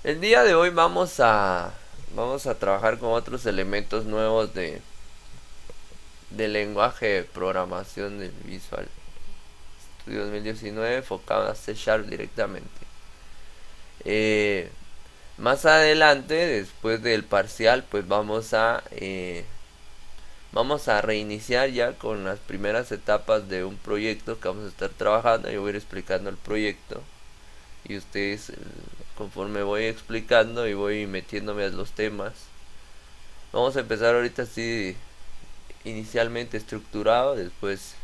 El día de hoy vamos a trabajar con otros elementos nuevos del lenguaje de programación del Visual Studio 2019 enfocado a C Sharp directamente. Eh, Más adelante, después del parcial, pues vamos a reiniciar ya con las primeras etapas de un proyecto que vamos a estar trabajando. Yo voy a ir explicando el proyecto y ustedes, conforme voy explicando y voy metiéndome a los temas, vamos a empezar ahorita así inicialmente estructurado, después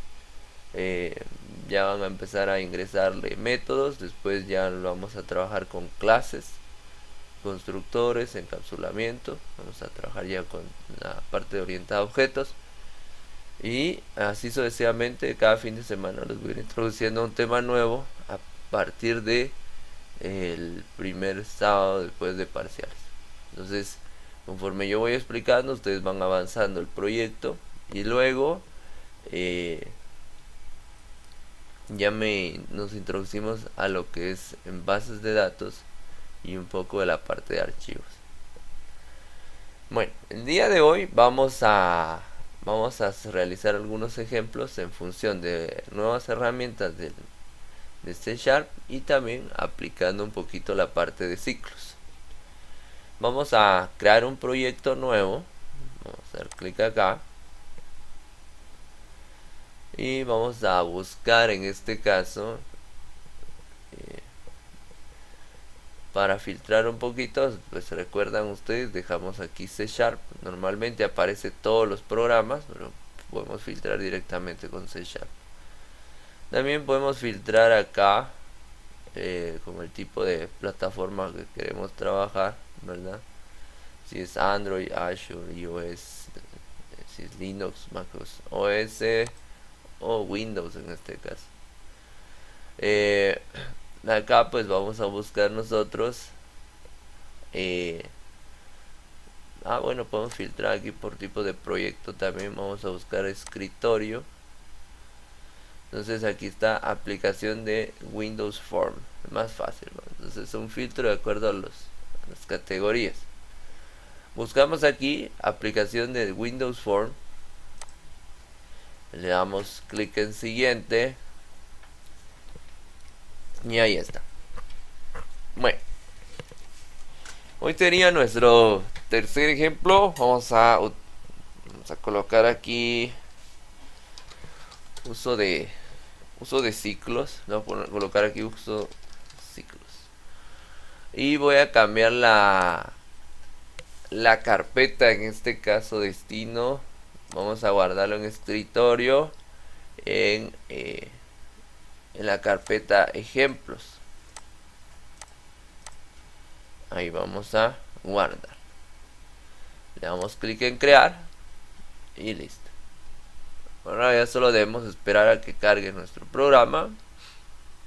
eh, ya van a empezar a ingresarle métodos, después ya lo vamos a trabajar con clases, constructores, encapsulamiento, vamos a trabajar ya con la parte orientada a objetos y así sucesivamente. Cada fin de semana les voy a ir introduciendo un tema nuevo a partir de el primer sábado después de parciales. Entonces, conforme yo voy explicando, ustedes van avanzando el proyecto y luego eh, nos introducimos a lo que es en bases de datos y un poco de la parte de archivos. Bueno, el día de hoy vamos a realizar algunos ejemplos en función de nuevas herramientas de C Sharp y también aplicando un poquito la parte de ciclos. Vamos a crear un proyecto nuevo. Vamos a dar clic acá y vamos a buscar en este caso, para filtrar un poquito, pues recuerdan ustedes, dejamos aquí C Sharp. Normalmente aparece todos los programas, pero podemos filtrar directamente con C Sharp. También podemos filtrar acá como el tipo de plataforma que queremos trabajar, ¿verdad? Si es Android, Azure, iOS, si es Linux, MacOS OS o Windows en este caso. Eh, Acá pues vamos a buscar nosotros. eh, bueno, podemos filtrar aquí por tipo de proyecto también. Vamos a buscar escritorio. Entonces aquí está aplicación de Windows Form, más fácil, ¿no? Entonces es un filtro de acuerdo a las categorías. Buscamos aquí aplicación de Windows Form, le damos clic en siguiente y ahí está. Bueno, hoy tenía nuestro tercer ejemplo. Vamos a colocar aquí uso de ciclos. Voy a colocar aquí uso ciclos y voy a cambiar la carpeta, en este caso destino. Vamos a guardarlo en escritorio en la carpeta ejemplos. Ahí vamos a guardar, le damos clic en crear y listo. Ahora ya solo debemos esperar a que cargue nuestro programa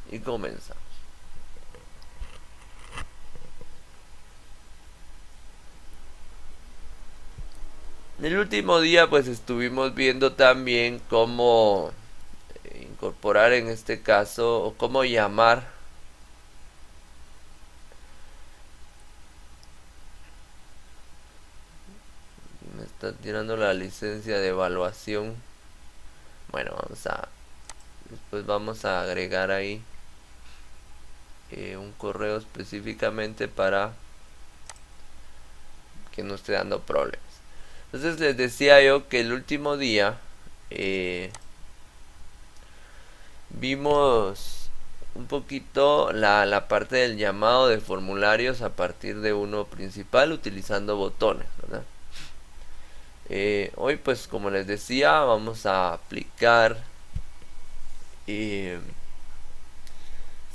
y comenzamos. El último día pues estuvimos viendo también cómo incorporar, en este caso, o cómo llamar me está tirando la licencia de evaluación. Bueno, después vamos a agregar ahí un correo específicamente para que no esté dando problemas. Entonces les decía yo que el último día vimos un poquito la parte del llamado de formularios a partir de uno principal utilizando botones, ¿verdad? Hoy pues como les decía vamos a aplicar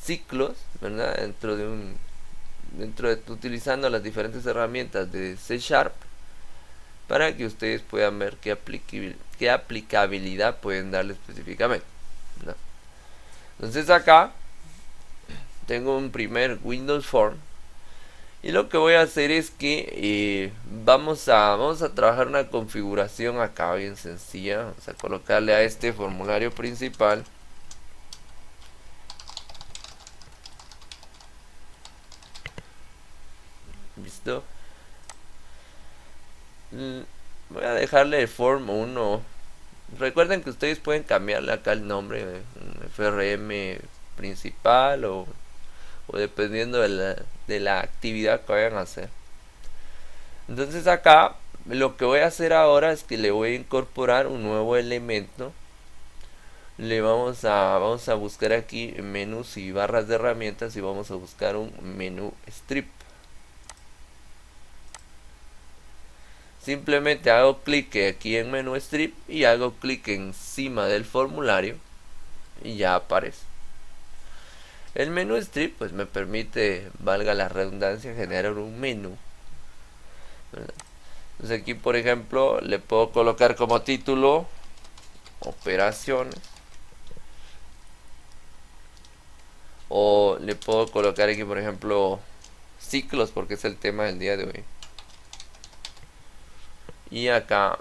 ciclos, ¿verdad? Utilizando las diferentes herramientas de C Sharp para que ustedes puedan ver qué aplicabilidad pueden darle específicamente, ¿verdad? Entonces acá tengo un primer Windows Form y lo que voy a hacer es que vamos a trabajar una configuración acá bien sencilla. Vamos a colocarle a este formulario principal ¿Listo? Voy a dejarle el form 1. Recuerden que ustedes pueden cambiarle acá el nombre, un FRM principal o dependiendo de la actividad que vayan a hacer. Entonces acá lo que voy a hacer ahora es que le voy a incorporar un nuevo elemento. Le vamos a buscar aquí menús y barras de herramientas y vamos a buscar un menú strip. Simplemente hago clic aquí en menú strip y hago clic encima del formulario y ya aparece. El menú strip pues me permite, valga la redundancia, generar un menú, ¿verdad? Entonces aquí por ejemplo le puedo colocar como título operaciones, o le puedo colocar aquí por ejemplo ciclos, porque es el tema del día de hoy. Y acá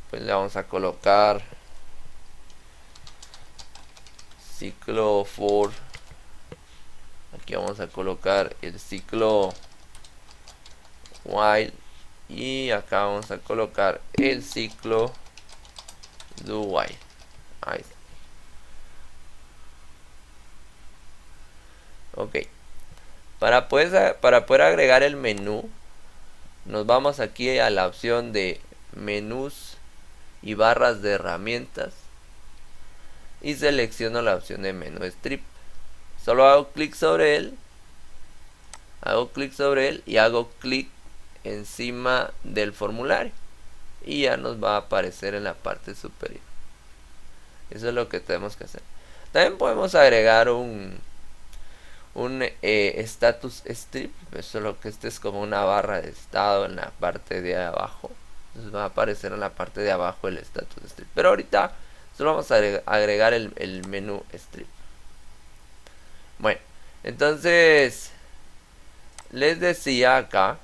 pues le vamos a colocar ciclo for. Aquí vamos a colocar el ciclo while y acá vamos a colocar el ciclo do while. Ahí está. Ok, para poder agregar el menú, nos vamos aquí a la opción de menús y barras de herramientas y selecciono la opción de menú strip. Solo hago clic sobre él, y hago clic encima del formulario y ya nos va a aparecer en la parte superior. Eso es lo que tenemos que hacer. También podemos agregar un status strip, solo que este es como una barra de estado en la parte de abajo. Entonces va a aparecer en la parte de abajo el status strip, pero ahorita solo vamos a agregar el menú strip. Bueno, entonces les decía acá,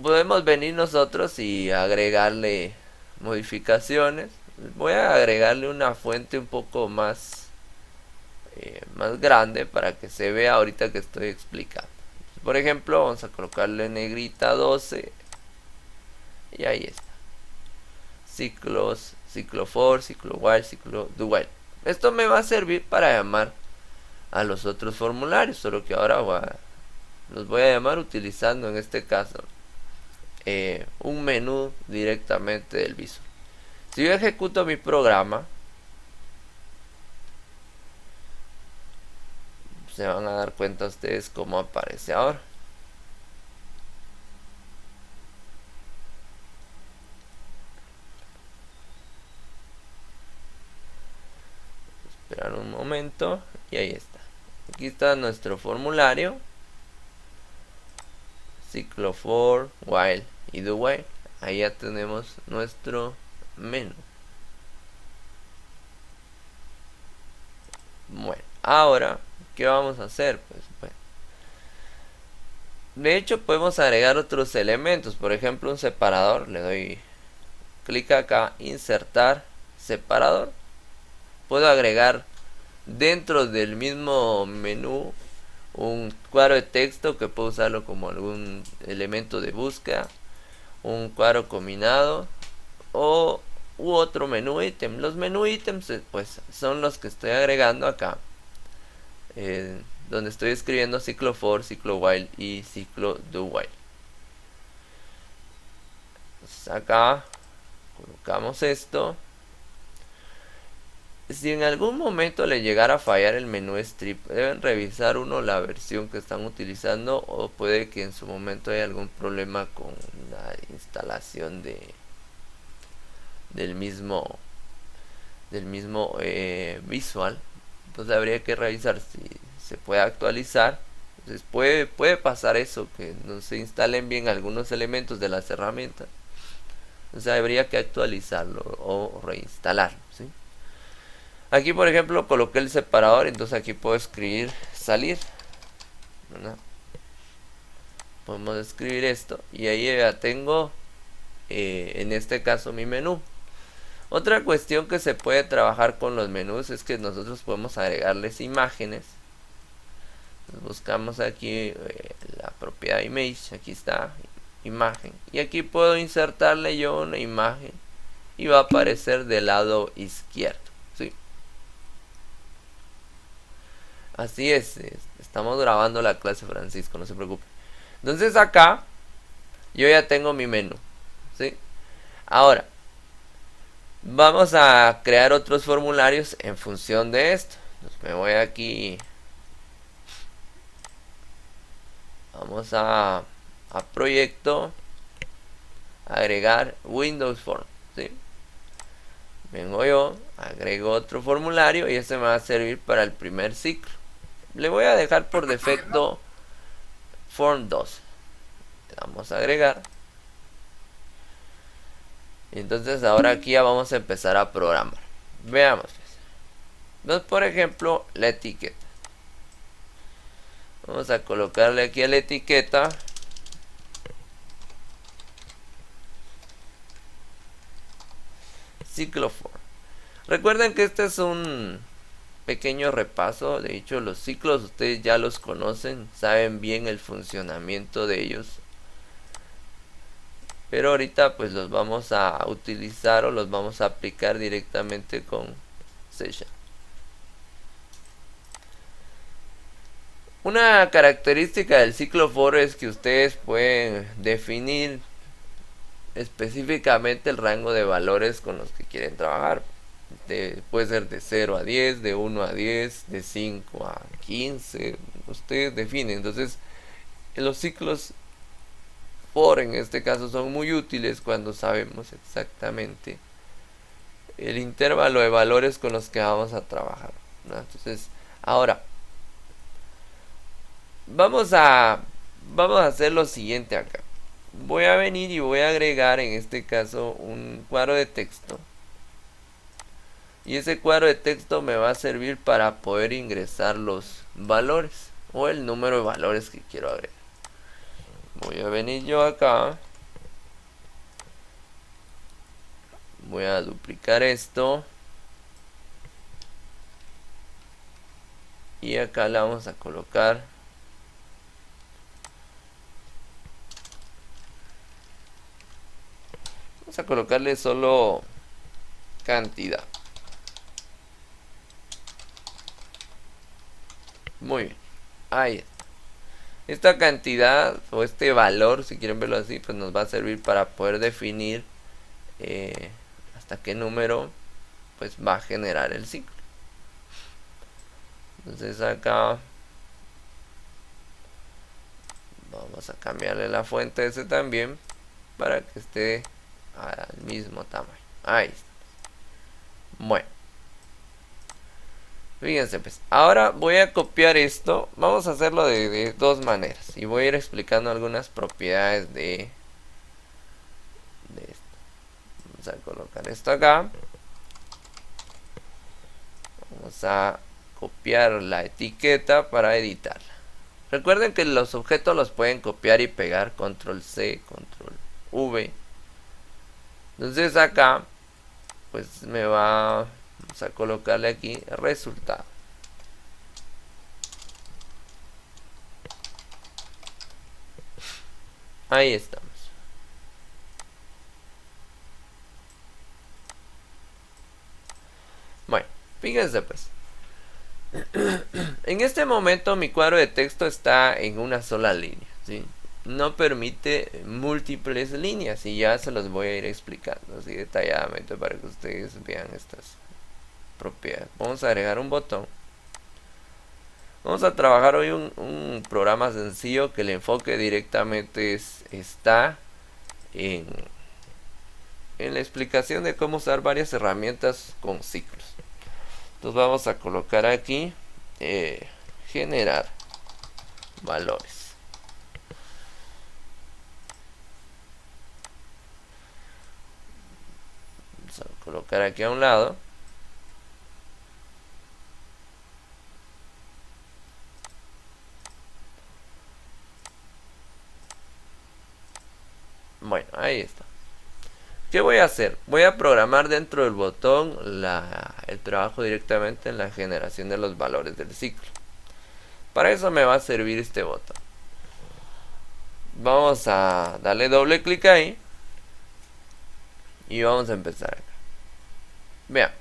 podemos venir nosotros y agregarle modificaciones. Voy a agregarle una fuente un poco más grande para que se vea ahorita que estoy explicando. Por ejemplo, vamos a colocarle negrita 12 y ahí está. Ciclos, ciclo for, ciclo while, ciclo do while. Esto me va a servir para llamar a los otros formularios, solo que ahora los voy a llamar utilizando en este caso un menú directamente del Visual. Si yo ejecuto mi programa, se van a dar cuenta ustedes cómo aparece ahora. Esperar un momento y ahí está. Aquí está nuestro formulario, ciclo for, while y do while. Ahí ya tenemos nuestro menú. Bueno, ahora ¿qué vamos a hacer? Pues bueno, de hecho podemos agregar otros elementos, por ejemplo un separador. Le doy clic acá, insertar separador. Puedo agregar dentro del mismo menú un cuadro de texto que puedo usarlo como algún elemento de búsqueda, un cuadro combinado u otro menú ítem. Los menú ítems pues son los que estoy agregando acá, donde estoy escribiendo ciclo for, ciclo while y ciclo do while. Entonces acá colocamos esto. Si en algún momento le llegara a fallar el menú strip, deben revisar la versión que están utilizando, o puede que en su momento haya algún problema con la instalación del mismo Visual. Entonces habría que revisar si se puede actualizar. Entonces puede pasar eso, que no se instalen bien algunos elementos de las herramientas. Entonces habría que actualizarlo o reinstalarlo, ¿sí? Aquí por ejemplo coloqué el separador, entonces aquí puedo escribir salir, ¿verdad? Podemos escribir esto y ahí ya tengo en este caso mi menú. Otra cuestión que se puede trabajar con los menús es que nosotros podemos agregarles imágenes. Buscamos aquí propiedad image, aquí está, imagen, y aquí puedo insertarle yo una imagen y va a aparecer del lado izquierdo, ¿sí? Así es, estamos grabando la clase, Francisco, no se preocupe. Entonces acá yo ya tengo mi menú, ¿sí? Ahora vamos a crear otros formularios en función de esto. Entonces me voy aquí, vamos a proyecto, agregar Windows Form, ¿sí? Vengo yo, agrego otro formulario y este me va a servir para el primer ciclo. Le voy a dejar por defecto Form 2. Le damos a agregar. Y entonces ahora aquí ya vamos a empezar a programar. Veamos. Entonces, por ejemplo, la etiqueta. Vamos a colocarle aquí a la etiqueta ciclo form. Recuerden que este es un pequeño repaso. De hecho, los ciclos ustedes ya los conocen, saben bien el funcionamiento de ellos, pero ahorita pues los vamos a utilizar o los vamos a aplicar directamente con C#. Una característica del ciclo for es que ustedes pueden definir específicamente el rango de valores con los que quieren trabajar. Puede ser de 0 a 10, de 1 a 10, de 5 a 15, ustedes definen. Entonces los ciclos for en este caso son muy útiles cuando sabemos exactamente el intervalo de valores con los que vamos a trabajar, ¿no? Entonces ahora vamos a hacer lo siguiente acá. Voy a venir y voy a agregar en este caso un cuadro de texto. Y ese cuadro de texto me va a servir para poder ingresar los valores o el número de valores que quiero agregar. Voy a venir yo acá. Voy a duplicar esto. Y acá le vamos a colocar colocarle solo cantidad. Muy bien, ahí está. Esta cantidad o este valor, si quieren verlo así, pues nos va a servir para poder definir hasta qué número pues va a generar el ciclo. Entonces acá vamos a cambiarle la fuente a ese también para que esté al mismo tamaño. Ahí está. Bueno, fíjense pues, ahora voy a copiar esto. Vamos a hacerlo de dos maneras y voy a ir explicando algunas propiedades de esto. Vamos a colocar esto acá. Vamos a copiar la etiqueta para editarla. Recuerden que los objetos los pueden copiar y pegar, control C, control V. Entonces acá pues vamos a colocarle aquí el resultado. Ahí estamos. Bueno, fíjense pues. En este momento mi cuadro de texto está en una sola línea, ¿sí? No permite múltiples líneas y ya se los voy a ir explicando así detalladamente para que ustedes vean estas propiedades. Vamos a agregar un botón. Vamos a trabajar hoy un programa sencillo que el enfoque directamente está en la explicación de cómo usar varias herramientas con ciclos. Entonces vamos a colocar aquí generar valores. Vamos a colocar aquí a un lado. Bueno, ahí está. ¿Qué voy a hacer? Voy a programar dentro del botón el trabajo directamente en la generación de los valores del ciclo. Para eso me va a servir este botón. Vamos a darle doble clic ahí y vamos a empezar acá. Vean,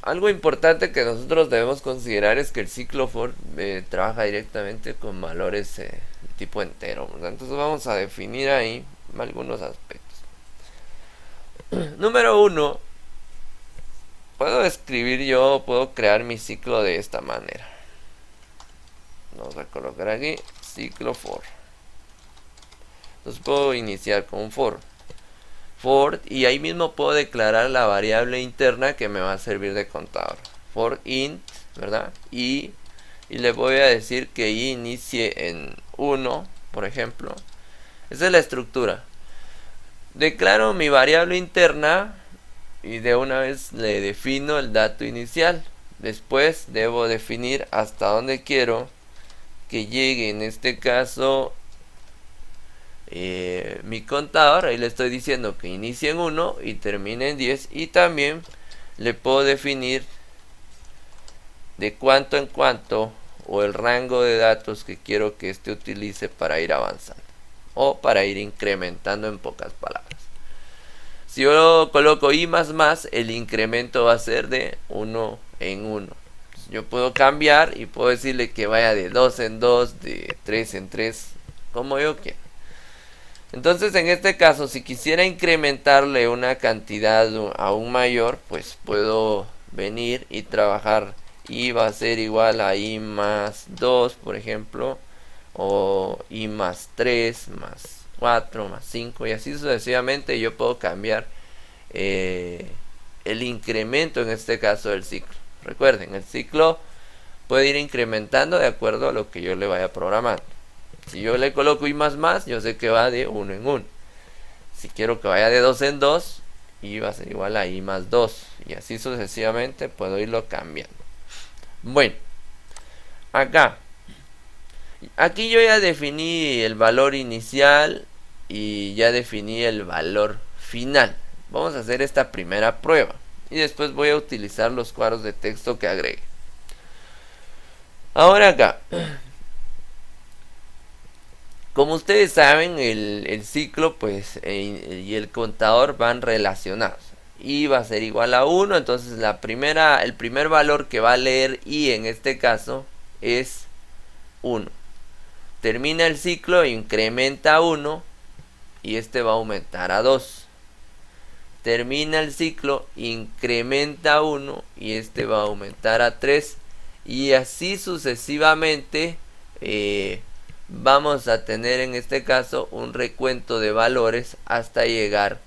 algo importante que nosotros debemos considerar es que el ciclo for trabaja directamente con valores de tipo entero, ¿verdad? Entonces vamos a definir ahí algunos aspectos. Número 1, puedo crear mi ciclo de esta manera. Vamos a colocar aquí ciclo for. Entonces puedo iniciar con un for y ahí mismo puedo declarar la variable interna que me va a servir de contador. For int, ¿verdad? Y le voy a decir que inicie en 1, por ejemplo. Esa es la estructura. Declaro mi variable interna y de una vez le defino el dato inicial. Después debo definir hasta dónde quiero que llegue, en este caso mi contador. Ahí le estoy diciendo que inicie en 1 y termine en 10, y también le puedo definir de cuánto en cuánto o el rango de datos que quiero que este utilice para ir avanzando o para ir incrementando, en pocas palabras. Si yo coloco i++, el incremento va a ser de 1 en 1. Yo puedo cambiar y puedo decirle que vaya de 2 en 2, de 3 en 3, como yo quiera. Entonces, en este caso, si quisiera incrementarle una cantidad aún mayor, pues puedo venir y trabajar i va a ser igual a i más 2, por ejemplo, o i más 3, más 4, más 5, y así sucesivamente. Yo puedo cambiar el incremento, en este caso, del ciclo. Recuerden, el ciclo puede ir incrementando de acuerdo a lo que yo le vaya programando. Si yo le coloco i++, yo sé que va de 1 en 1. Si quiero que vaya de 2 en 2, i va a ser igual a i más 2. Y así sucesivamente puedo irlo cambiando. Bueno, aquí yo ya definí el valor inicial y ya definí el valor final. Vamos a hacer esta primera prueba y después voy a utilizar los cuadros de texto que agregué. Ahora acá, como ustedes saben, el ciclo pues y el contador van relacionados. I va a ser igual a 1, entonces el primer valor que va a leer i en este caso es 1. Termina el ciclo, incrementa 1 y este va a aumentar a 2. Termina el ciclo, incrementa 1 y este va a aumentar a 3. Y así sucesivamente vamos a tener en este caso un recuento de valores hasta llegar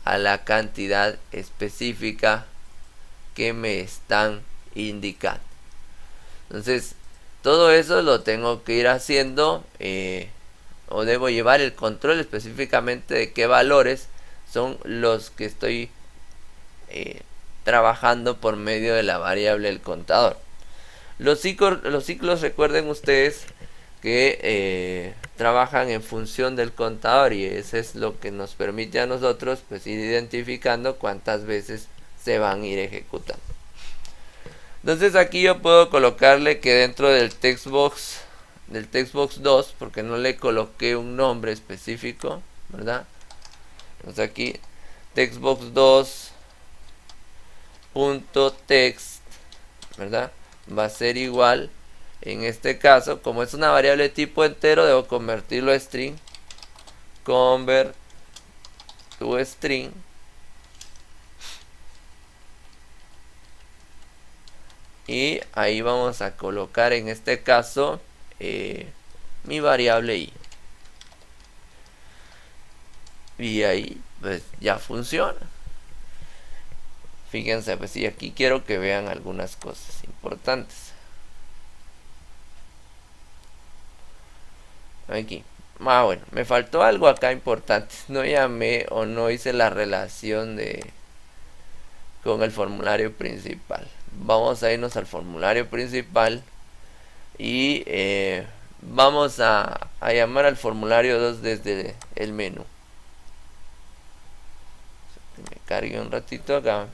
a la cantidad específica que me están indicando. Entonces, todo eso lo tengo que ir haciendo o debo llevar el control específicamente de qué valores son los que estoy trabajando por medio de la variable del contador. Los ciclos, recuerden ustedes que trabajan en función del contador, y eso es lo que nos permite a nosotros pues ir identificando cuántas veces se van a ir ejecutando. Entonces aquí yo puedo colocarle que dentro del textbox 2, porque no le coloqué un nombre específico, ¿verdad? Entonces aquí textbox 2.text, ¿verdad? Va a ser igual, en este caso, como es una variable de tipo entero, debo convertirlo a string. Convert to string. Y ahí vamos a colocar en este caso mi variable i. Y ahí pues ya funciona. Fíjense, pues y aquí quiero que vean algunas cosas importantes. Aquí. Bueno, me faltó algo acá importante. No llamé o no hice la relación con el formulario principal. Vamos a irnos al formulario principal y vamos a llamar al formulario 2 desde el menú. Me cargue un ratito acá.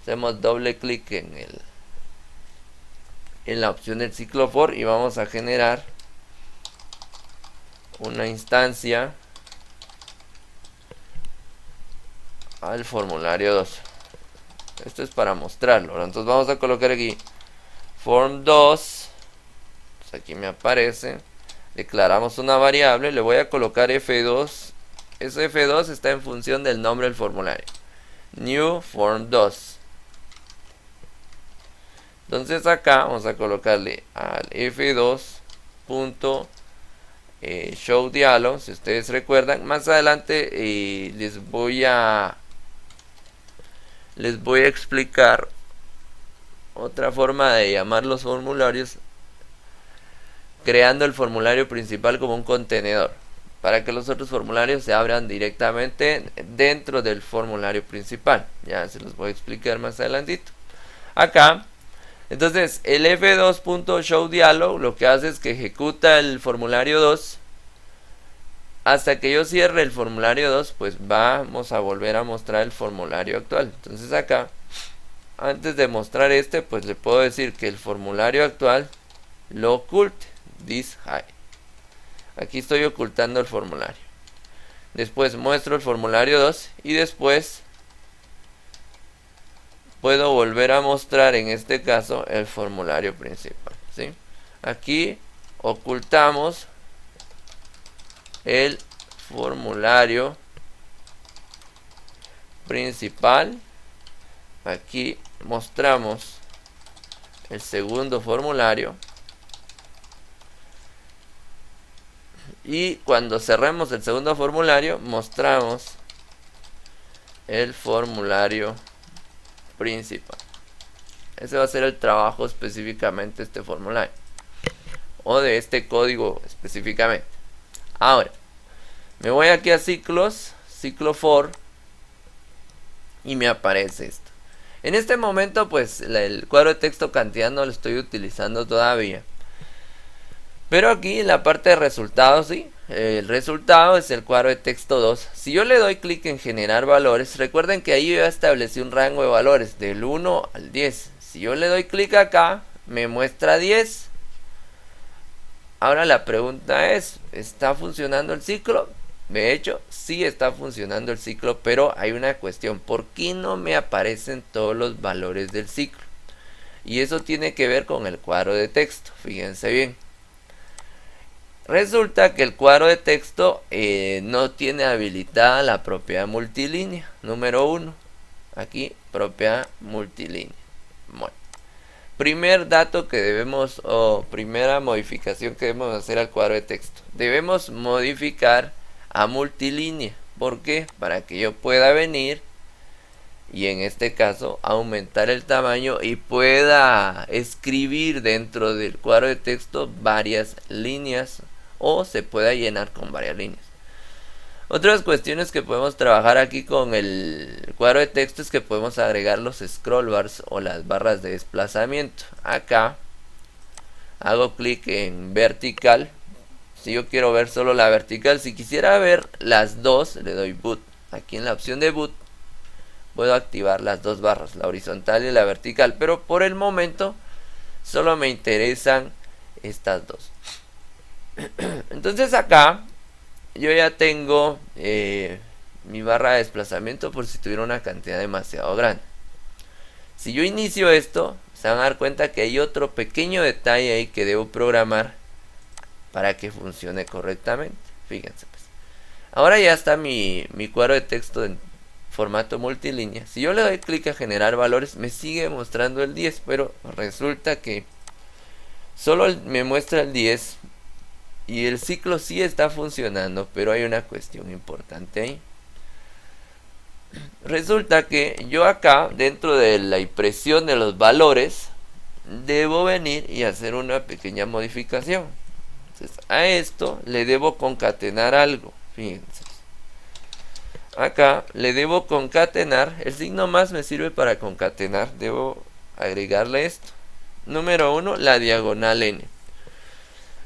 Hacemos doble clic en la opción del ciclo for y vamos a generar una instancia al formulario 2. Esto es para mostrarlo. Entonces vamos a colocar aquí form 2. Pues aquí me aparece. Declaramos una variable. Le voy a colocar F2. Ese F2 está en función del nombre del formulario. New form 2. Entonces acá vamos a colocarle al F2 punto show dialog. Si ustedes recuerdan, más adelante les voy a explicar otra forma de llamar los formularios, creando el formulario principal como un contenedor, para que los otros formularios se abran directamente dentro del formulario principal. Ya se los voy a explicar más adelantito. Acá, entonces, el f2.showDialog lo que hace es que ejecuta el formulario 2. Hasta que yo cierre el formulario 2, pues vamos a volver a mostrar el formulario actual. Entonces acá, antes de mostrar este, pues le puedo decir que el formulario actual lo oculte. This hide. Aquí estoy ocultando el formulario. Después muestro el formulario 2 y después puedo volver a mostrar en este caso el formulario principal, ¿sí? Aquí ocultamos el formulario principal. Aquí mostramos el segundo formulario. Y cuando cerremos el segundo formulario, mostramos el formulario principal. Ese va a ser el trabajo específicamente de este formulario, o de este código específicamente. Ahora, me voy aquí a ciclos, ciclo for, y me aparece esto. En este momento, pues, el cuadro de texto cantidad no lo estoy utilizando todavía. Pero aquí en la parte de resultados, sí, el resultado es el cuadro de texto 2. Si yo le doy clic en generar valores, recuerden que ahí yo ya establecí un rango de valores del 1 al 10. Si yo le doy clic acá, me muestra 10. Ahora la pregunta es, ¿está funcionando el ciclo? De hecho, sí está funcionando el ciclo, pero hay una cuestión. ¿Por qué no me aparecen todos los valores del ciclo? Y eso tiene que ver con el cuadro de texto. Fíjense bien. Resulta que el cuadro de texto no tiene habilitada la propiedad multilínea. Número 1. Aquí, propiedad multilínea. Bueno. Primer dato que debemos, o primera modificación que debemos hacer al cuadro de texto. Debemos modificar a multilínea. ¿Por qué? Para que yo pueda venir y en este caso aumentar el tamaño y pueda escribir dentro del cuadro de texto varias líneas, o se pueda llenar con varias líneas. Otras cuestiones que podemos trabajar aquí con el cuadro de texto es que podemos agregar los scroll bars o las barras de desplazamiento. Acá hago clic en vertical. Si yo quiero ver solo la vertical, si quisiera ver las dos, le doy boot. Aquí en la opción de boot puedo activar las dos barras, la horizontal y la vertical, pero por el momento solo me interesan estas dos. Entonces acá yo ya tengo mi barra de desplazamiento por si tuviera una cantidad demasiado grande. Si yo inicio esto, se van a dar cuenta que hay otro pequeño detalle ahí que debo programar para que funcione correctamente. Fíjense pues. Ahora ya está mi cuadro de texto en formato multilínea. Si yo le doy clic a generar valores, me sigue mostrando el 10, pero resulta que solo me muestra el 10 y el ciclo sí está funcionando, pero hay una cuestión importante ahí. Resulta que yo acá, dentro de la impresión de los valores, debo venir y hacer una pequeña modificación. Entonces, a esto le debo concatenar algo. Fíjense. Acá le debo concatenar. El signo más me sirve para concatenar. Debo agregarle esto. Número 1, la diagonal n.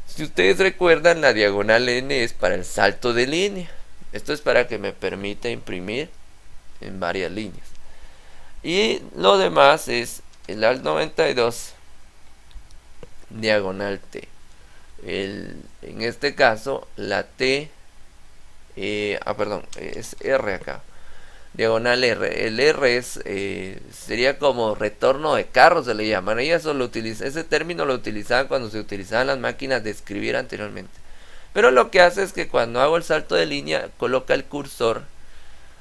Si ustedes recuerdan, la diagonal n es para el salto de línea. Esto es para que me permita imprimir en varias líneas. Y lo demás es el alt 92 diagonal T. En este caso la T, perdón, es R acá, diagonal R. El R es, sería como retorno de carro, se le llama. Ese término lo utilizaban cuando se utilizaban las máquinas de escribir anteriormente. Pero lo que hace es que cuando hago el salto de línea, coloca el cursor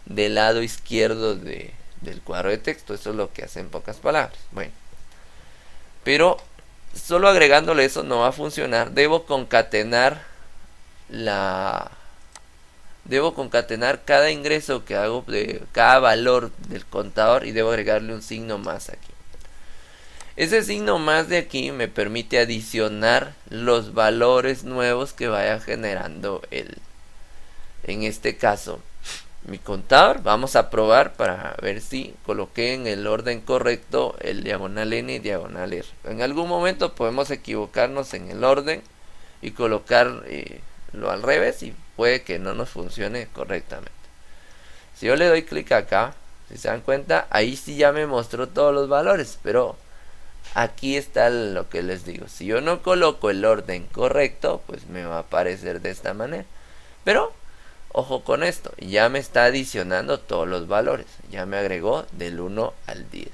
del lado izquierdo del cuadro de texto. Eso es lo que hace en pocas palabras. Bueno, pero solo agregándole eso no va a funcionar. Debo concatenar cada ingreso que hago de cada valor del contador y debo agregarle un signo más aquí. Ese signo más de aquí me permite adicionar los valores nuevos que vaya generando en este caso mi contador. Vamos a probar para ver si coloqué en el orden correcto el diagonal N y diagonal R. En algún momento podemos equivocarnos en el orden y colocar lo al revés y puede que no nos funcione correctamente. Si yo le doy clic acá, si se dan cuenta, ahí sí ya me mostró todos los valores, pero aquí está lo que les digo. Si yo no coloco el orden correcto, pues me va a aparecer de esta manera. Pero ojo con esto, ya me está adicionando todos los valores. Ya me agregó del 1 al 10.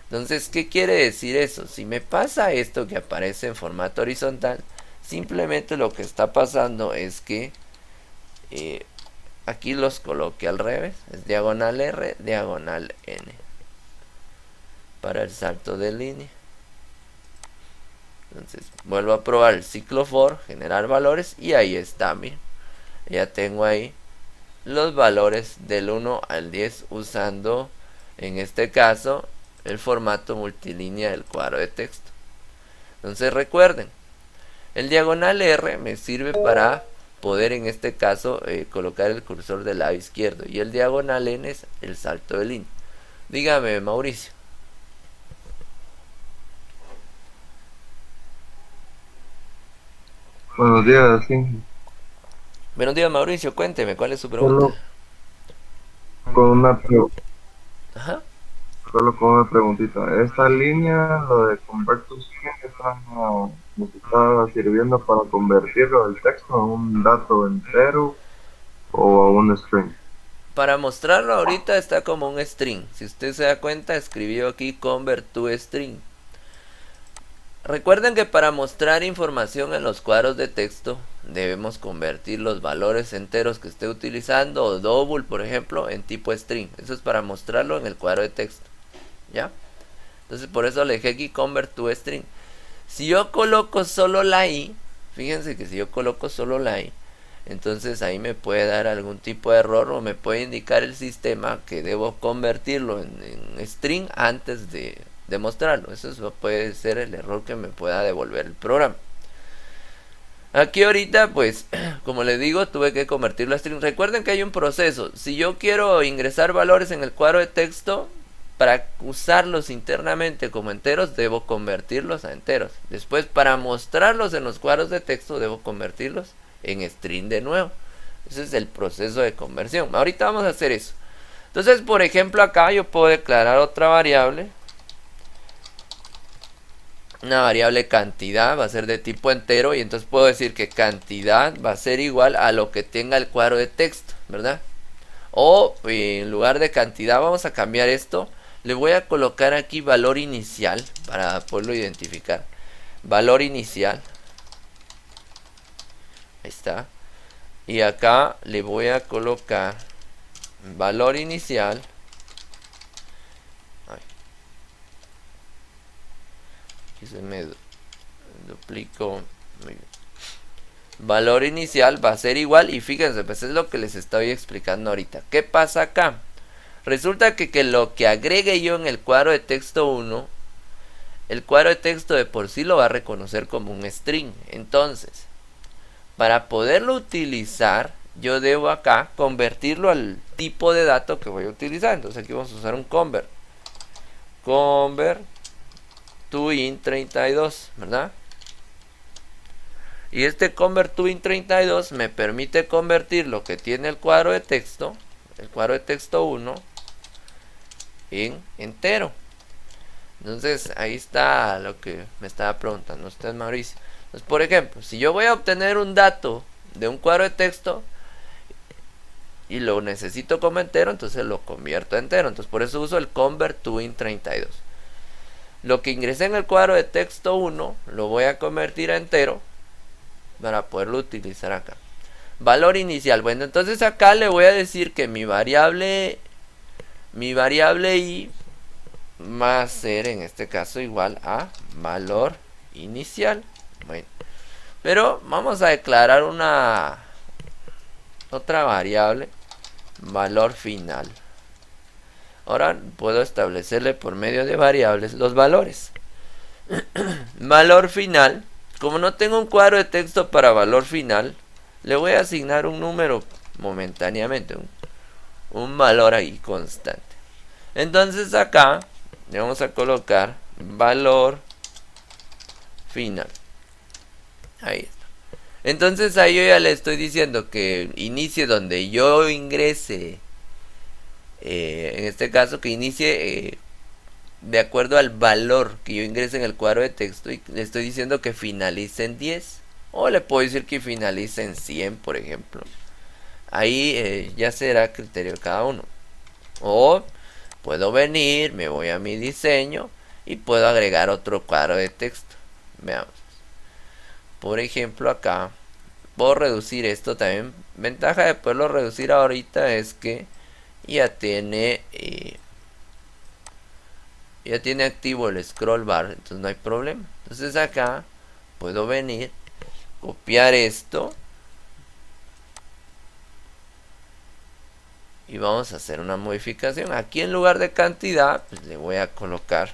Entonces, ¿qué quiere decir eso? Si me pasa esto que aparece en formato horizontal, simplemente lo que está pasando es que aquí los coloque al revés. Es diagonal R, diagonal N. Para el salto de línea. Entonces vuelvo a probar el ciclo for, generar valores, y ahí está, miren. Ya tengo ahí los valores del 1 al 10 usando, en este caso, el formato multilínea del cuadro de texto. Entonces recuerden, el diagonal R me sirve para poder, en este caso, colocar el cursor del lado izquierdo, y el diagonal N es el salto de línea. Dígame, Mauricio. Buenos días, sí. Buenos días, Mauricio, cuénteme, ¿cuál es su pregunta? Solo con una, Ajá. solo con una preguntita. Esta línea, lo de convert to string, nos está sirviendo para convertirlo del texto a un dato entero o a un string. Para mostrarlo ahorita está como un string. Si usted se da cuenta, escribió aquí convert to string. Recuerden que para mostrar información en los cuadros de texto debemos convertir los valores enteros que esté utilizando, o double por ejemplo, en tipo string. Eso es para mostrarlo en el cuadro de texto, ¿ya? Entonces por eso le dejé aquí convert to string. Si yo coloco solo la i, fíjense que si yo coloco solo la i, entonces ahí me puede dar algún tipo de error, o me puede indicar el sistema que debo convertirlo en string antes de mostrarlo. Eso puede ser el error que me pueda devolver el programa. Aquí ahorita, pues, como les digo, tuve que convertirlo a string. Recuerden que hay un proceso. Si yo quiero ingresar valores en el cuadro de texto, para usarlos internamente como enteros, debo convertirlos a enteros. Después, para mostrarlos en los cuadros de texto, debo convertirlos en string de nuevo. Ese es el proceso de conversión. Ahorita vamos a hacer eso. Entonces, por ejemplo, acá yo puedo declarar otra variable. Una variable cantidad, va a ser de tipo entero, y entonces puedo decir que cantidad va a ser igual a lo que tenga el cuadro de texto, ¿verdad? O en lugar de cantidad vamos a cambiar esto. Le voy a colocar aquí valor inicial para poderlo identificar. Valor inicial. Ahí está. Y acá le voy a colocar valor inicial. Aquí se me duplicó. Valor inicial va a ser igual, y fíjense, pues es lo que les estoy explicando ahorita. ¿Qué pasa acá? Resulta que lo que agregue yo en el cuadro de texto 1, el cuadro de texto de por sí lo va a reconocer como un string. Entonces, para poderlo utilizar, yo debo acá convertirlo al tipo de dato que voy a utilizar. Entonces aquí vamos a usar un convert. Convert to int32, ¿verdad? Y este convert to int32 me permite convertir lo que tiene el cuadro de texto 1, en entero. Entonces ahí está lo que me estaba preguntando usted, Mauricio. Entonces, por ejemplo, si yo voy a obtener un dato de un cuadro de texto y lo necesito como entero, entonces lo convierto a entero. Entonces por eso uso el convert to int 32. Lo que ingresé en el cuadro de texto 1 lo voy a convertir a entero para poderlo utilizar acá. Valor inicial. Bueno, entonces acá le voy a decir que mi variable i va a ser en este caso igual a valor inicial. Bueno, pero vamos a declarar otra variable, valor final. Ahora puedo establecerle por medio de variables los valores. Valor final. Como no tengo un cuadro de texto para valor final, le voy a asignar un número momentáneamente, un valor ahí constante. Entonces acá le vamos a colocar valor final. Ahí está. Entonces ahí yo ya le estoy diciendo que inicie donde yo ingrese. En este caso que inicie de acuerdo al valor que yo ingrese en el cuadro de texto, y le estoy diciendo que finalice en 10, o le puedo decir que finalice en 100, por ejemplo. Ahí ya será criterio de cada uno. O puedo venir, me voy a mi diseño y puedo agregar otro cuadro de texto. Veamos. Por ejemplo, acá puedo reducir esto también. Ventaja de poderlo reducir ahorita es que ya tiene activo el scroll bar, entonces no hay problema. Entonces acá puedo venir, copiar esto y vamos a hacer una modificación. Aquí en lugar de cantidad, pues le voy a colocar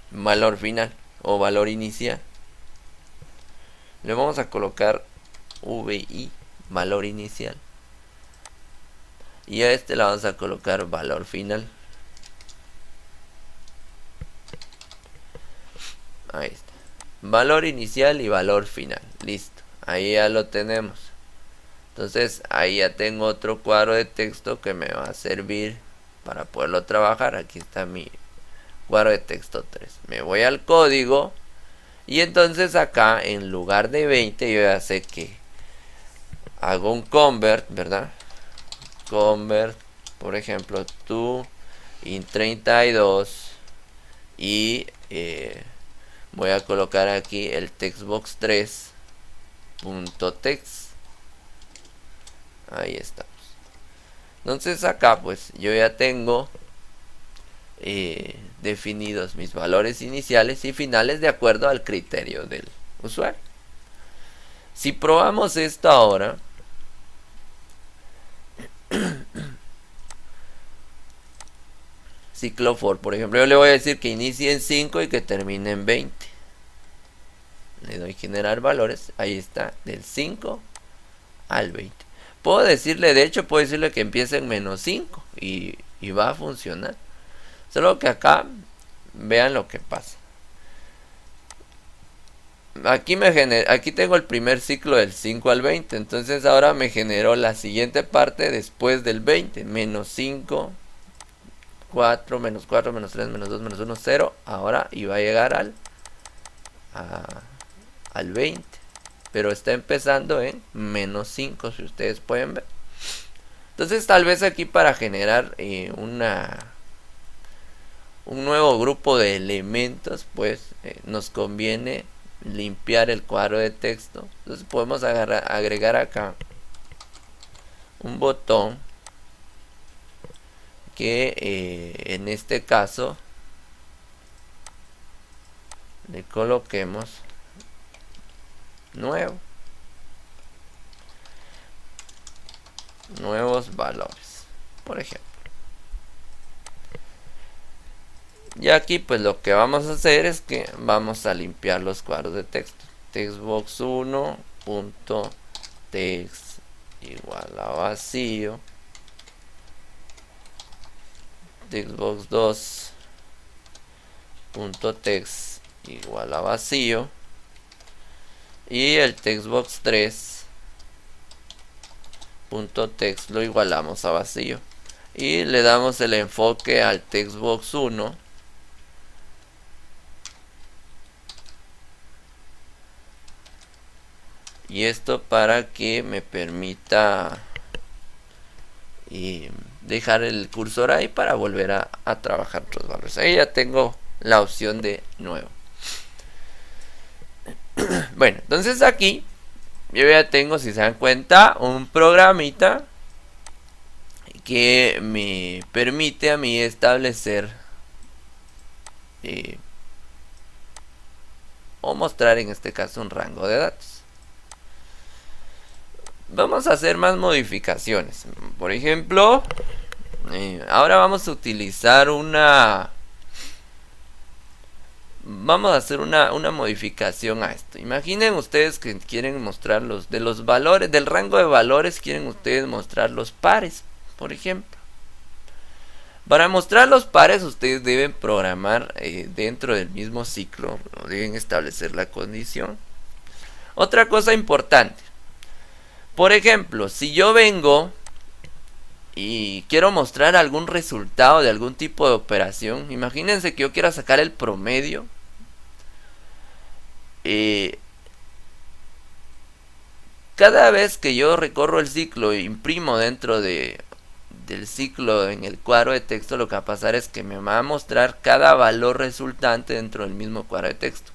valor final o valor inicial. Le vamos a colocar VI, valor inicial. Y a este le vamos a colocar valor final. Ahí está. Valor inicial y valor final. Listo. Ahí ya lo tenemos. Entonces ahí ya tengo otro cuadro de texto que me va a servir para poderlo trabajar. Aquí está mi cuadro de texto 3. Me voy al código. Y entonces acá en lugar de 20 yo ya sé que hago un convert, ¿verdad? Convert, por ejemplo, to int 32 y voy a colocar aquí el textbox3.text. Ahí estamos. Entonces acá pues yo ya tengo definidos mis valores iniciales y finales de acuerdo al criterio del usuario. Si probamos esto ahora, ciclo for, por ejemplo, yo le voy a decir que inicie en 5 y que termine en 20. Le doy generar valores, ahí está, del 5 al 20. Puedo decirle, de hecho, puedo decirle que empiece en menos 5 y va a funcionar. Solo que acá, vean lo que pasa. Aquí tengo el primer ciclo del 5 al 20. Entonces ahora me generó la siguiente parte después del 20. Menos 5, 4, menos 4, menos 3, menos 2, menos 1, 0. Ahora iba a llegar al 20. Pero está empezando en menos 5, si ustedes pueden ver. Entonces tal vez aquí para generar un nuevo grupo de elementos, pues nos conviene limpiar el cuadro de texto. Entonces podemos agregar acá un botón que en este caso le coloquemos nuevos valores, por ejemplo. Y aquí pues lo que vamos a hacer es que vamos a limpiar los cuadros de texto. Textbox1.text igual a vacío. Textbox2.text igual a vacío. Y el textbox3.text lo igualamos a vacío. y le damos el enfoque al textbox 1. Y esto para que me permita dejar el cursor ahí para volver a trabajar otros valores. Ahí ya tengo la opción de nuevo. Bueno, entonces aquí yo ya tengo, si se dan cuenta, un programita que me permite a mí establecer o mostrar en este caso un rango de datos. Vamos a hacer más modificaciones. Por ejemplo, ahora vamos a utilizar vamos a hacer una modificación a esto. Imaginen ustedes que quieren mostrar de los valores, del rango de valores, quieren ustedes mostrar los pares, por ejemplo. Para mostrar los pares, ustedes deben programar dentro del mismo ciclo, deben establecer la condición. Otra cosa importante. Por ejemplo, si yo vengo y quiero mostrar algún resultado de algún tipo de operación, imagínense que yo quiera sacar el promedio. Cada vez que yo recorro el ciclo e imprimo dentro del ciclo en el cuadro de texto, lo que va a pasar es que me va a mostrar cada valor resultante dentro del mismo cuadro de texto.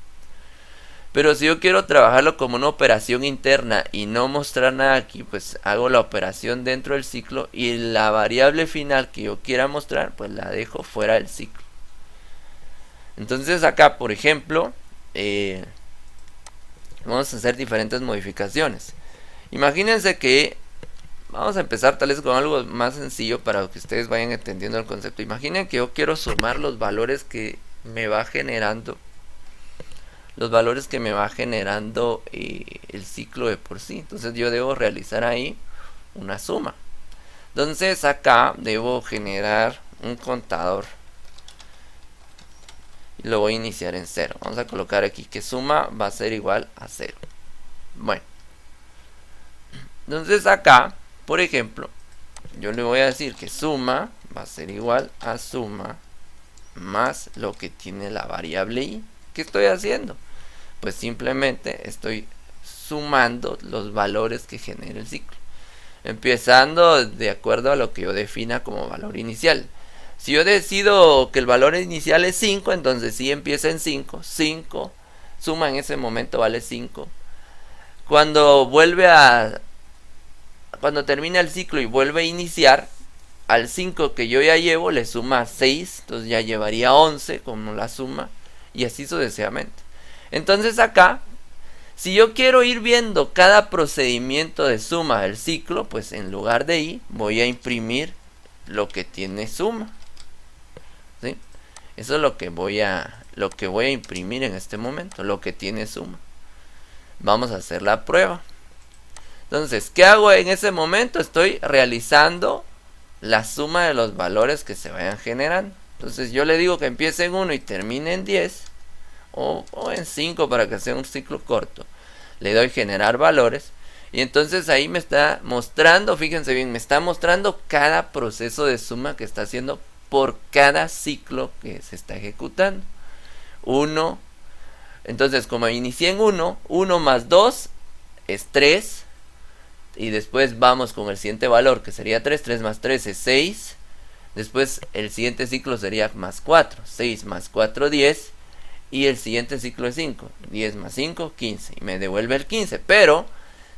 Pero si yo quiero trabajarlo como una operación interna y no mostrar nada aquí, pues hago la operación dentro del ciclo y la variable final que yo quiera mostrar, pues la dejo fuera del ciclo. Entonces acá, por ejemplo, vamos a hacer diferentes modificaciones. Imagínense que vamos a empezar tal vez con algo más sencillo para que ustedes vayan entendiendo el concepto. Imaginen que yo quiero sumar los valores que me va generando el ciclo de por sí. Entonces yo debo realizar ahí una suma. Entonces acá debo generar un contador y lo voy a iniciar en 0. Vamos a colocar aquí que suma va a ser igual a 0. Bueno, entonces acá, por ejemplo, yo le voy a decir que suma va a ser igual a suma más lo que tiene la variable i. ¿Qué estoy haciendo? Pues simplemente estoy sumando los valores que genera el ciclo, empezando de acuerdo a lo que yo defina como valor inicial. Si yo decido que el valor inicial es 5, entonces sí empieza en 5. 5, suma en ese momento vale 5. Cuando termina el ciclo y vuelve a iniciar, al 5 que yo ya llevo le suma 6, entonces ya llevaría 11 como la suma, y así sucesivamente. Entonces acá, si yo quiero ir viendo cada procedimiento de suma del ciclo, pues en lugar de i voy a imprimir lo que tiene suma. ¿Sí? Eso es lo que voy a imprimir en este momento, lo que tiene suma. Vamos a hacer la prueba. Entonces, ¿qué hago en ese momento? Estoy realizando la suma de los valores que se vayan generando. Entonces yo le digo que empiece en 1 y termine en 10 o en 5 para que sea un ciclo corto. Le doy generar valores y entonces ahí me está mostrando, fíjense bien, me está mostrando cada proceso de suma que está haciendo por cada ciclo que se está ejecutando. 1, entonces como inicié en 1, 1 más 2 es 3 y después vamos con el siguiente valor que sería 3, 3 más 3 es 6. Después el siguiente ciclo sería más 4, 6 más 4, 10. Y el siguiente ciclo es 5, 10 más 5, 15. Y me devuelve el 15. Pero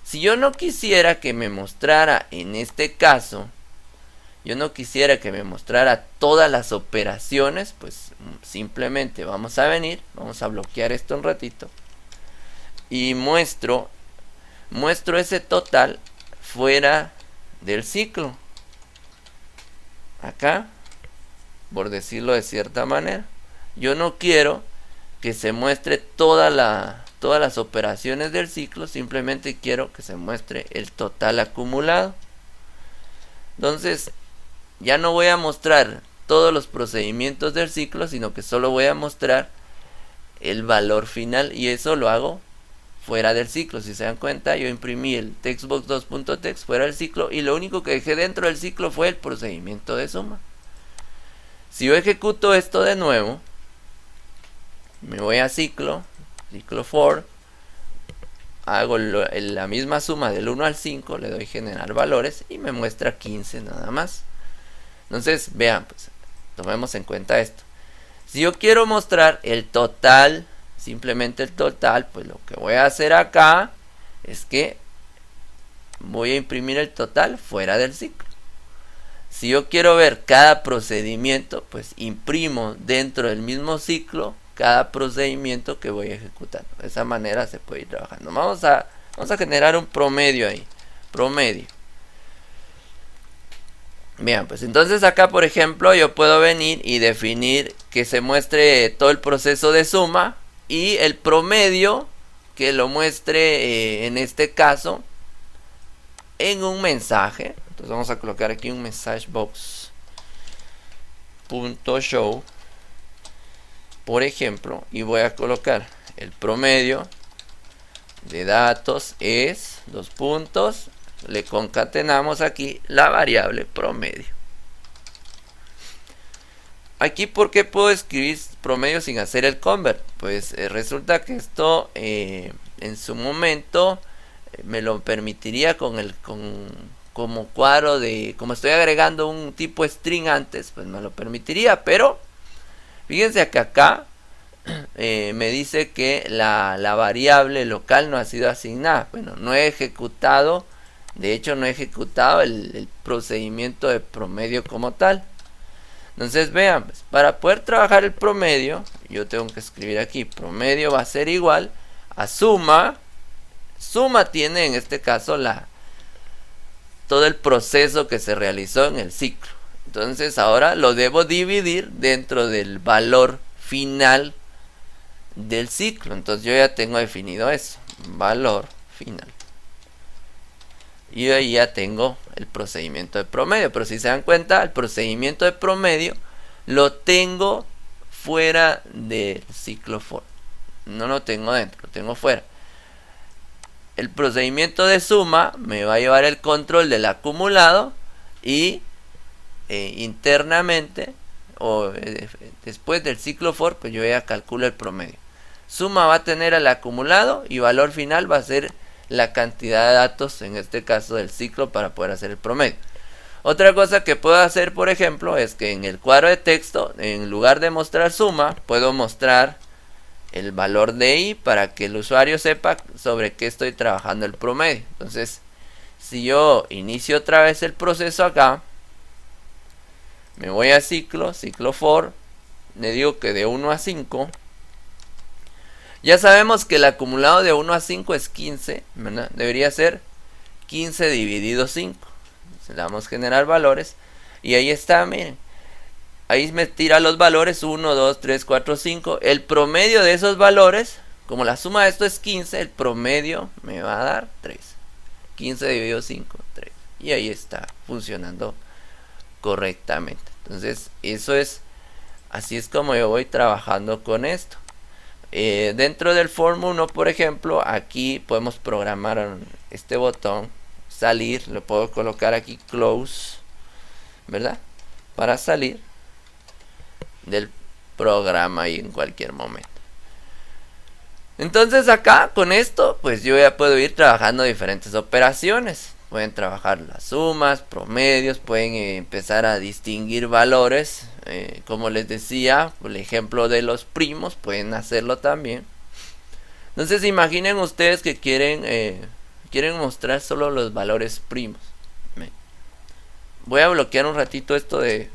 si yo no quisiera que me mostrara, en este caso, yo no quisiera que me mostrara todas las operaciones, pues simplemente vamos a venir, vamos a bloquear esto un ratito. Y muestro ese total fuera del ciclo. Acá, por decirlo de cierta manera, yo no quiero que se muestre todas las operaciones del ciclo, simplemente quiero que se muestre el total acumulado. Entonces ya no voy a mostrar todos los procedimientos del ciclo, sino que solo voy a mostrar el valor final, y eso lo hago fuera del ciclo. Si se dan cuenta, yo imprimí el textbox2.txt fuera del ciclo y lo único que dejé dentro del ciclo fue el procedimiento de suma. Si yo ejecuto esto de nuevo, me voy a ciclo for, hago la misma suma del 1 al 5, le doy generar valores y me muestra 15 nada más. Entonces, vean, pues, tomemos en cuenta esto. Si yo quiero mostrar el total, simplemente el total, pues lo que voy a hacer acá es que voy a imprimir el total fuera del ciclo. Si yo quiero ver cada procedimiento, pues imprimo dentro del mismo ciclo cada procedimiento que voy ejecutando. De esa manera se puede ir trabajando. Vamos a generar un promedio ahí. Promedio. Bien, pues entonces acá, por ejemplo, yo puedo venir y definir que se muestre todo el proceso de suma y el promedio que lo muestre en este caso en un mensaje. Entonces vamos a colocar aquí un message box .show, por ejemplo, y voy a colocar el promedio de datos es 2 puntos, le concatenamos aquí la variable promedio. Aquí, ¿por qué puedo escribir promedio sin hacer el convert? Pues resulta que esto en su momento me lo permitiría como cuadro de, como estoy agregando un tipo string antes, pues me lo permitiría, pero fíjense que acá me dice que la variable local no ha sido asignada. Bueno, no he ejecutado, de hecho no he ejecutado el procedimiento de promedio como tal. Entonces vean, pues, para poder trabajar el promedio, yo tengo que escribir aquí, promedio va a ser igual a suma. Suma tiene en este caso todo el proceso que se realizó en el ciclo. Entonces ahora lo debo dividir dentro del valor final del ciclo. Entonces yo ya tengo definido eso, valor final. Y ahí ya tengo el procedimiento de promedio. Pero si se dan cuenta, el procedimiento de promedio lo tengo fuera del ciclo for. No lo tengo dentro, lo tengo fuera. El procedimiento de suma me va a llevar el control del acumulado y internamente o después del ciclo for, pues yo ya calculo el promedio. Suma va a tener el acumulado y valor final va a ser la cantidad de datos, en este caso del ciclo, para poder hacer el promedio. Otra cosa que puedo hacer, por ejemplo, es que en el cuadro de texto, en lugar de mostrar suma, puedo mostrar el valor de i para que el usuario sepa sobre qué estoy trabajando el promedio. Entonces, si yo inicio otra vez el proceso acá, me voy a ciclo for, le digo que de 1 a 5. Ya sabemos que el acumulado de 1 a 5 es 15, ¿verdad? Debería ser 15 dividido 5. Le damos generar valores y ahí está, miren. Ahí me tira los valores 1, 2, 3, 4, 5. El promedio de esos valores, como la suma de esto es 15, el promedio me va a dar 3. 15 dividido 5, 3. Y ahí está funcionando correctamente. Entonces, así es como yo voy trabajando con esto. Dentro del form 1, por ejemplo, aquí podemos programar este botón, salir, lo puedo colocar aquí close, ¿verdad? Para salir del programa ahí en cualquier momento. Entonces acá con esto pues yo ya puedo ir trabajando diferentes operaciones. Pueden trabajar las sumas, promedios, pueden empezar a distinguir valores, como les decía, por el ejemplo de los primos, pueden hacerlo también. Entonces imaginen ustedes que quieren mostrar solo los valores primos. Voy a bloquear un ratito esto de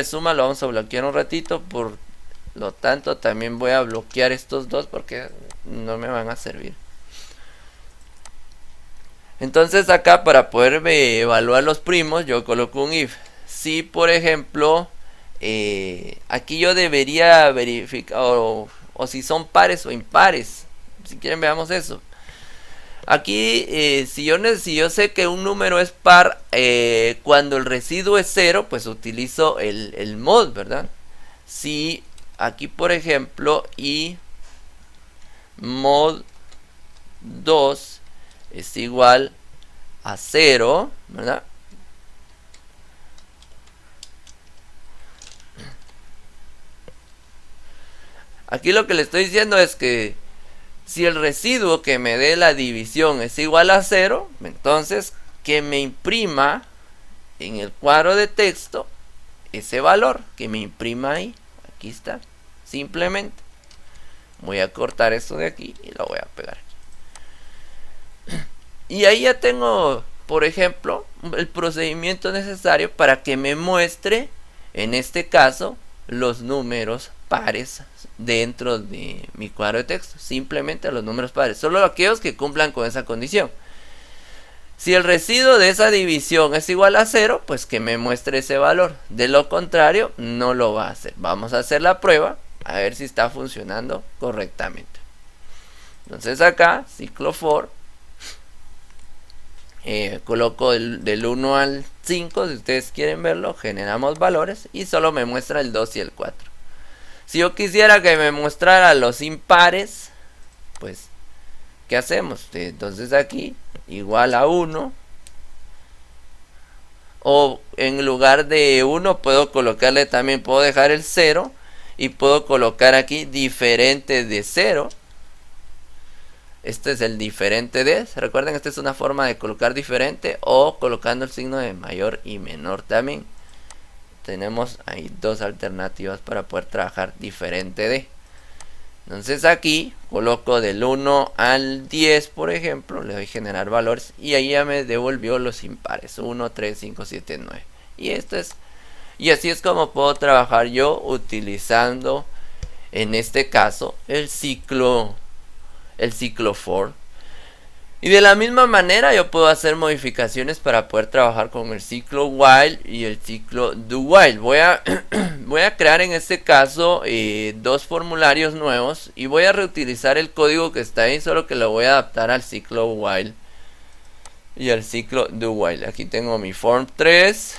suma, lo vamos a bloquear un ratito, por lo tanto también voy a bloquear estos dos porque no me van a servir. Entonces acá, para poder evaluar los primos, yo coloco un if. Si por ejemplo aquí yo debería verificar o si son pares o impares, si quieren veamos eso. Aquí si yo sé que un número es par, cuando el residuo es 0, pues utilizo el mod, ¿verdad? Si aquí por ejemplo y mod 2 es igual a 0, ¿verdad? Aquí lo que le estoy diciendo es que si el residuo que me dé la división es igual a 0, entonces que me imprima en el cuadro de texto ese valor, que me imprima ahí. Aquí está, simplemente. Voy a cortar esto de aquí y lo voy a pegar aquí. Y ahí ya tengo, por ejemplo, el procedimiento necesario para que me muestre, en este caso, los números pares dentro de mi cuadro de texto. Simplemente los números pares, solo aquellos que cumplan con esa condición. Si el residuo de esa división es igual a 0, pues que me muestre ese valor. De lo contrario, no lo va a hacer. Vamos a hacer la prueba, a ver si está funcionando correctamente. Entonces acá, ciclo for, coloco del 1 al 5, si ustedes quieren verlo, generamos valores y solo me muestra el 2 y el 4. Si yo quisiera que me mostrara los impares, pues, ¿qué hacemos? Entonces aquí, igual a 1, o en lugar de 1 puedo colocarle también, puedo dejar el 0 y puedo colocar aquí diferente de 0. Este es el diferente de, recuerden, esta es una forma de colocar diferente, o colocando el signo de mayor y menor también. Tenemos ahí dos alternativas para poder trabajar diferente de. Entonces aquí coloco del 1 al 10, por ejemplo, le doy generar valores y ahí ya me devolvió los impares, 1, 3, 5, 7, 9. Y así es como puedo trabajar yo utilizando, en este caso, el ciclo for. Y de la misma manera yo puedo hacer modificaciones para poder trabajar con el ciclo while y el ciclo do while. Voy a crear en este caso dos formularios nuevos y voy a reutilizar el código que está ahí, solo que lo voy a adaptar al ciclo while y al ciclo do while. Aquí tengo mi form 3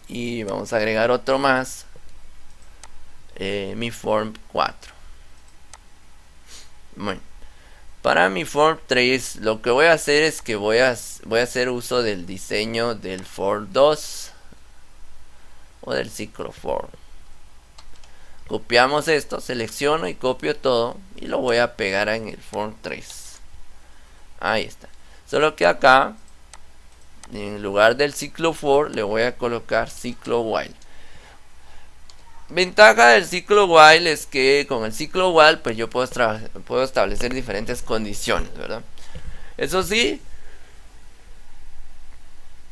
y vamos a agregar otro más, mi form 4. Bueno, para mi form 3 lo que voy a hacer es que voy a hacer uso del diseño del for 2 o del ciclo for. Copiamos esto, selecciono y copio todo y lo voy a pegar en el form 3. Ahí está. Solo que acá, en lugar del ciclo for, le voy a colocar ciclo while. Ventaja del ciclo while es que con el ciclo while pues yo puedo establecer diferentes condiciones, ¿verdad? Eso sí,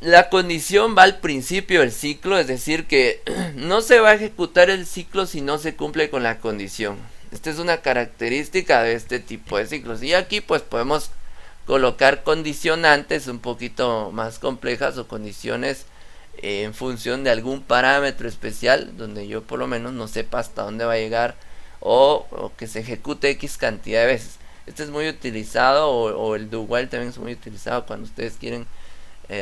la condición va al principio del ciclo, es decir que no se va a ejecutar el ciclo si no se cumple con la condición. Esta es una característica de este tipo de ciclos. Y aquí pues podemos colocar condicionantes un poquito más complejas o condiciones en función de algún parámetro especial donde yo por lo menos no sepa hasta dónde va a llegar o que se ejecute X cantidad de veces. Este es muy utilizado, o el do while también es muy utilizado cuando ustedes quieren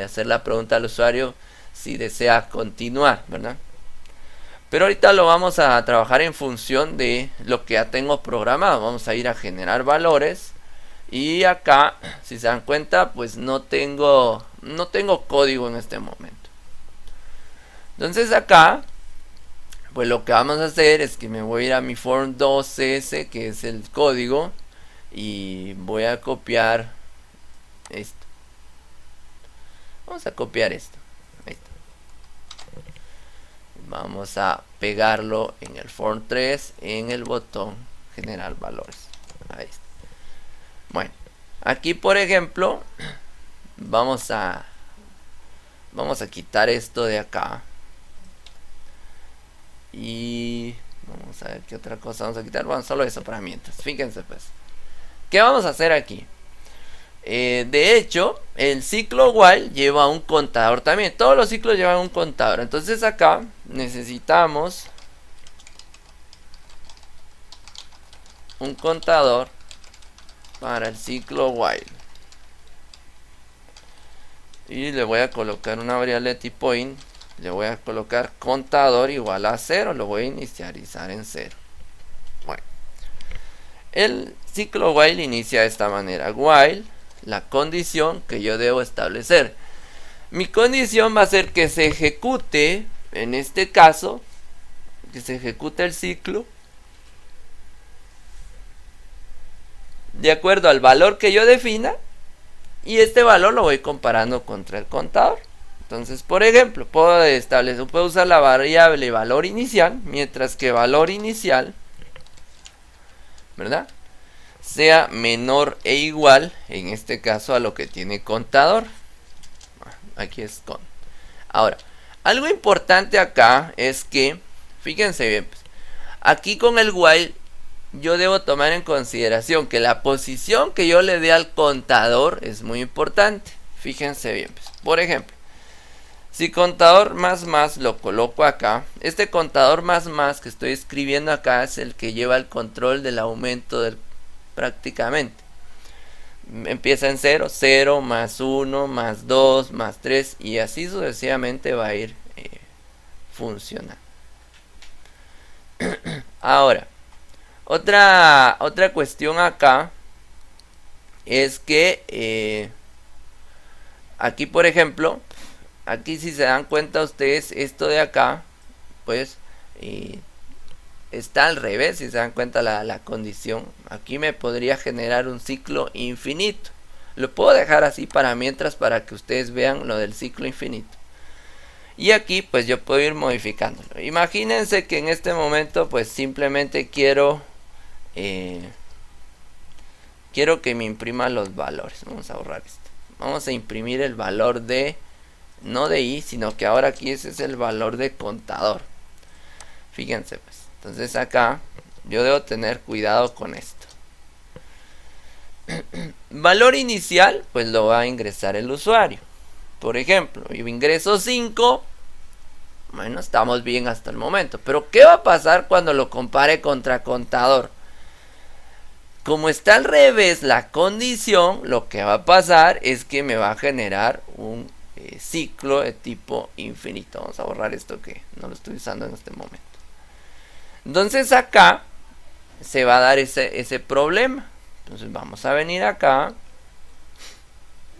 hacer la pregunta al usuario si desea continuar, ¿verdad? Pero ahorita lo vamos a trabajar en función de lo que ya tengo programado. Vamos a ir a generar valores y acá, si se dan cuenta, pues no tengo código en este momento. Entonces acá, pues lo que vamos a hacer es que me voy a ir a mi form 2cs, que es el código, y voy a copiar esto. Vamos a copiar esto. Ahí está. Vamos a pegarlo en el form 3, en el botón generar valores. Ahí está. Bueno, aquí por ejemplo, vamos a quitar esto de acá. Y vamos a ver qué otra cosa vamos a quitar. Bueno, solo eso para mientras. Fíjense pues. ¿Qué vamos a hacer aquí? De hecho, el ciclo while lleva un contador también. Todos los ciclos llevan un contador. Entonces acá necesitamos un contador para el ciclo while. Y le voy a colocar una variable tipo int. Le voy a colocar contador igual a 0. Lo voy a inicializar en 0. Bueno. El ciclo while inicia de esta manera. While, la condición que yo debo establecer. Mi condición va a ser que se ejecute, en este caso, que se ejecute el ciclo de acuerdo al valor que yo defina, y este valor lo voy comparando contra el contador. Entonces, por ejemplo, puedo usar la variable valor inicial, mientras que valor inicial, ¿verdad?, sea menor e igual, en este caso, a lo que tiene contador. Aquí es con. Ahora, algo importante acá es que, fíjense bien, pues, aquí con el while yo debo tomar en consideración que la posición que yo le dé al contador es muy importante. Fíjense bien, pues, por ejemplo, si contador más lo coloco acá, este contador más que estoy escribiendo acá es el que lleva el control del aumento del prácticamente. Empieza en 0, 0, más 1, más 2, más 3 y así sucesivamente va a ir funcionando. Ahora, otra cuestión acá es que aquí, por ejemplo, aquí si se dan cuenta ustedes, esto de acá, pues está al revés. Si se dan cuenta la condición, aquí me podría generar un ciclo infinito. Lo puedo dejar así para mientras, para que ustedes vean lo del ciclo infinito. Y aquí pues yo puedo ir modificándolo. Imagínense que en este momento pues simplemente quiero que me imprima los valores. Vamos a borrar esto. Vamos a imprimir el valor de, no de i, sino que ahora aquí ese es el valor de contador. Fíjense pues. Entonces acá yo debo tener cuidado con esto. Valor inicial pues lo va a ingresar el usuario. Por ejemplo, yo ingreso 5. Bueno, estamos bien hasta el momento. Pero ¿qué va a pasar cuando lo compare contra contador? Como está al revés la condición, lo que va a pasar es que me va a generar un ciclo de tipo infinito. Vamos a borrar esto que no lo estoy usando en este momento. Entonces acá se va a dar ese problema. Entonces vamos a venir acá.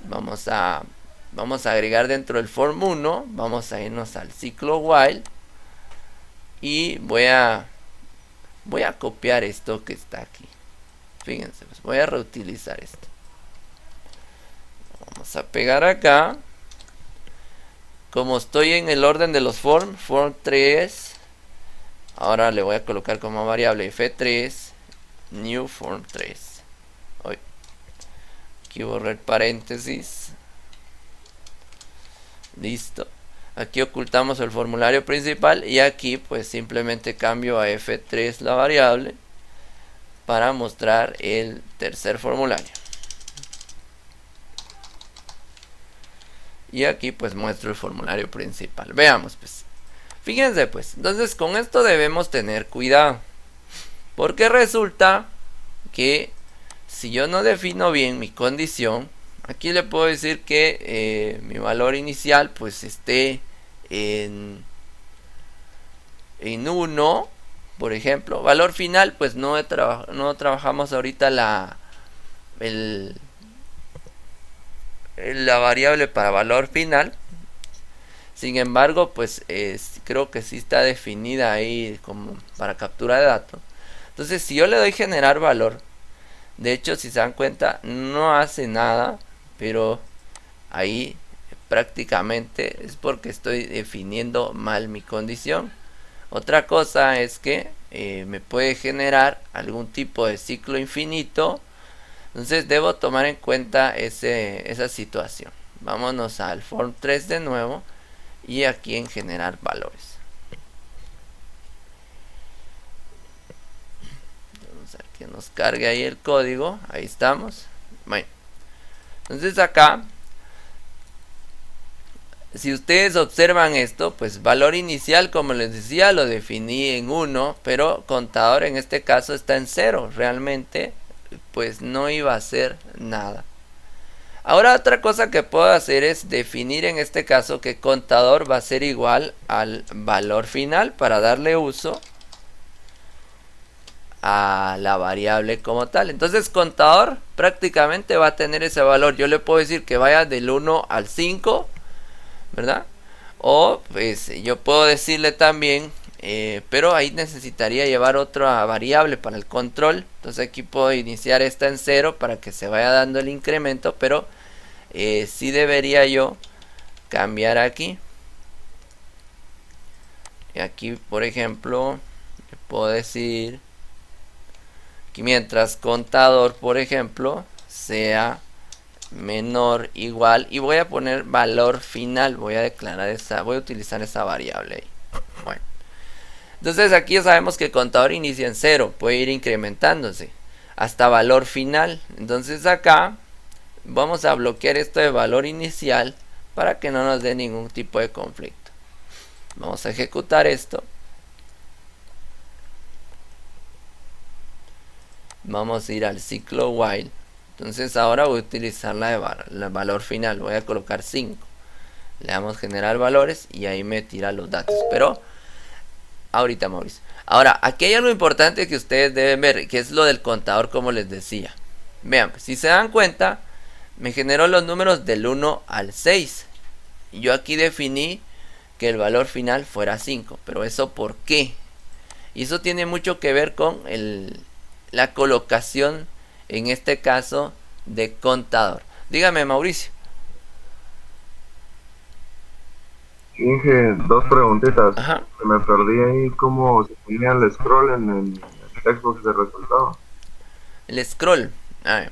Vamos a agregar dentro del form 1. Vamos a irnos al ciclo while. Y voy a copiar esto que está aquí. Fíjense, pues voy a reutilizar esto. Vamos a pegar acá. Como estoy en el orden de los form 3, ahora le voy a colocar como variable f3 new form 3. Aquí borrar paréntesis. Listo. Aquí ocultamos el formulario principal y aquí pues simplemente cambio a f3 la variable para mostrar el tercer formulario. Y aquí pues muestro el formulario principal. Veamos pues. Fíjense pues. Entonces con esto debemos tener cuidado. Porque resulta que si yo no defino bien mi condición, aquí le puedo decir que mi valor inicial pues esté en 1, por ejemplo. Valor final pues no trabajamos ahorita la variable para valor final. Sin embargo pues creo que sí está definida ahí como para captura de datos. Entonces si yo le doy generar valor, de hecho si se dan cuenta no hace nada, pero ahí prácticamente es porque estoy definiendo mal mi condición. Otra cosa es que me puede generar algún tipo de ciclo infinito. Entonces debo tomar en cuenta esa situación. Vámonos al form 3 de nuevo y aquí en generar valores. Vamos a ver que nos cargue ahí el código. Ahí estamos. Bueno, entonces acá, si ustedes observan esto, pues valor inicial, como les decía, lo definí en 1, pero contador en este caso está en 0. Realmente pues no iba a hacer nada. Ahora otra cosa que puedo hacer es definir en este caso que contador va a ser igual al valor final para darle uso a la variable como tal. Entonces contador prácticamente va a tener ese valor. Yo le puedo decir que vaya del 1 al 5, ¿verdad? O pues yo puedo decirle también, pero ahí necesitaría llevar otra variable para el control. Entonces aquí puedo iniciar esta en 0 para que se vaya dando el incremento, pero sí debería yo cambiar aquí. Y aquí, por ejemplo, le puedo decir que mientras contador, por ejemplo, sea menor igual, y voy a poner valor final, voy a declarar esa, voy a utilizar esa variable ahí. Bueno, entonces aquí ya sabemos que el contador inicia en 0, puede ir incrementándose hasta valor final. Entonces acá vamos a bloquear esto de valor inicial para que no nos dé ningún tipo de conflicto. Vamos a ejecutar esto. Vamos a ir al ciclo while. Entonces ahora voy a utilizar la valor final. Voy a colocar 5. Le damos generar valores y ahí me tira los datos. Pero ahorita, Mauricio. Ahora, aquí hay algo importante que ustedes deben ver, que es lo del contador, como les decía. Vean, si se dan cuenta, me generó los números del 1 al 6. Y yo aquí definí que el valor final fuera 5. Pero ¿eso por qué? Y eso tiene mucho que ver con la colocación, en este caso, de contador. Dígame, Mauricio. Inge, dos preguntitas. Ajá. Me perdí ahí cómo se ponía el scroll en el Xbox de resultado. El scroll. A ver.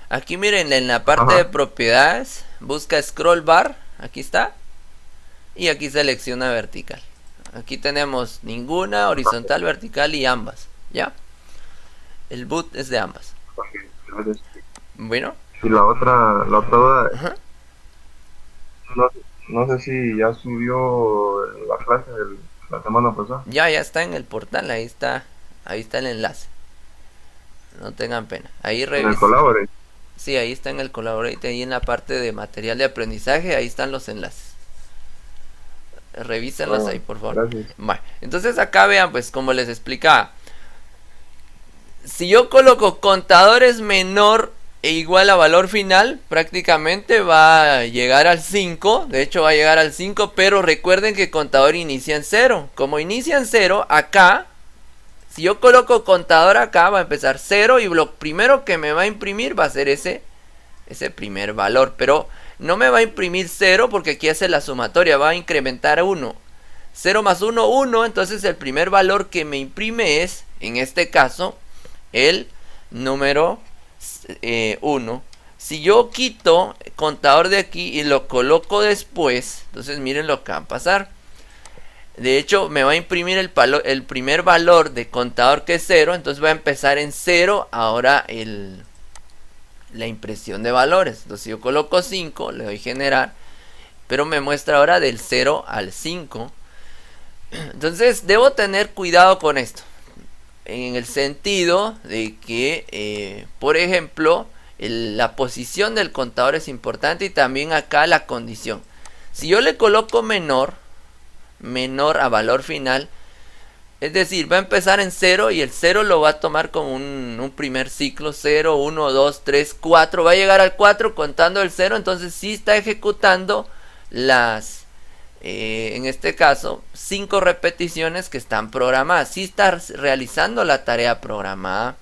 Aquí miren, en la parte de propiedades, busca scroll bar. Aquí está. Y aquí selecciona vertical. Aquí tenemos ninguna, horizontal, vertical y ambas. ¿Ya? El boot es de ambas. Bueno. Y la otra duda. No sé si ya subió la clase de la semana pasada. Ya está en el portal, ahí está el enlace. No tengan pena. Ahí revisen. En el Collaborate. Sí, ahí está en el Collaborate, ahí en la parte de material de aprendizaje, ahí están los enlaces. Revísenlos ahí, por favor. Gracias. Bueno, entonces acá vean, pues como les explicaba. Si yo coloco contadores menor e igual a valor final, prácticamente va a llegar al 5. De hecho va a llegar al 5, pero recuerden que contador inicia en 0. Como inicia en 0, acá, si yo coloco contador acá, va a empezar 0 y lo primero que me va a imprimir va a ser ese primer valor. Pero no me va a imprimir 0 porque aquí hace la sumatoria, va a incrementar 1. 0 más 1, 1, entonces el primer valor que me imprime es, en este caso, el número 1. Si yo quito contador de aquí y lo coloco después, entonces miren lo que va a pasar. De hecho me va a imprimir el primer valor de contador, que es 0. Entonces va a empezar en 0 ahora la impresión de valores. Entonces si yo coloco 5, le doy generar, pero me muestra ahora del 0 al 5. Entonces debo tener cuidado con esto, en el sentido de que, por ejemplo, la posición del contador es importante, y también acá la condición. Si yo le coloco menor a valor final, es decir, va a empezar en 0 y el 0 lo va a tomar como un primer ciclo, 0, 1, 2, 3, 4, va a llegar al 4 contando el 0, entonces sí está ejecutando en este caso 5 repeticiones que están programadas, sí está realizando la tarea programada.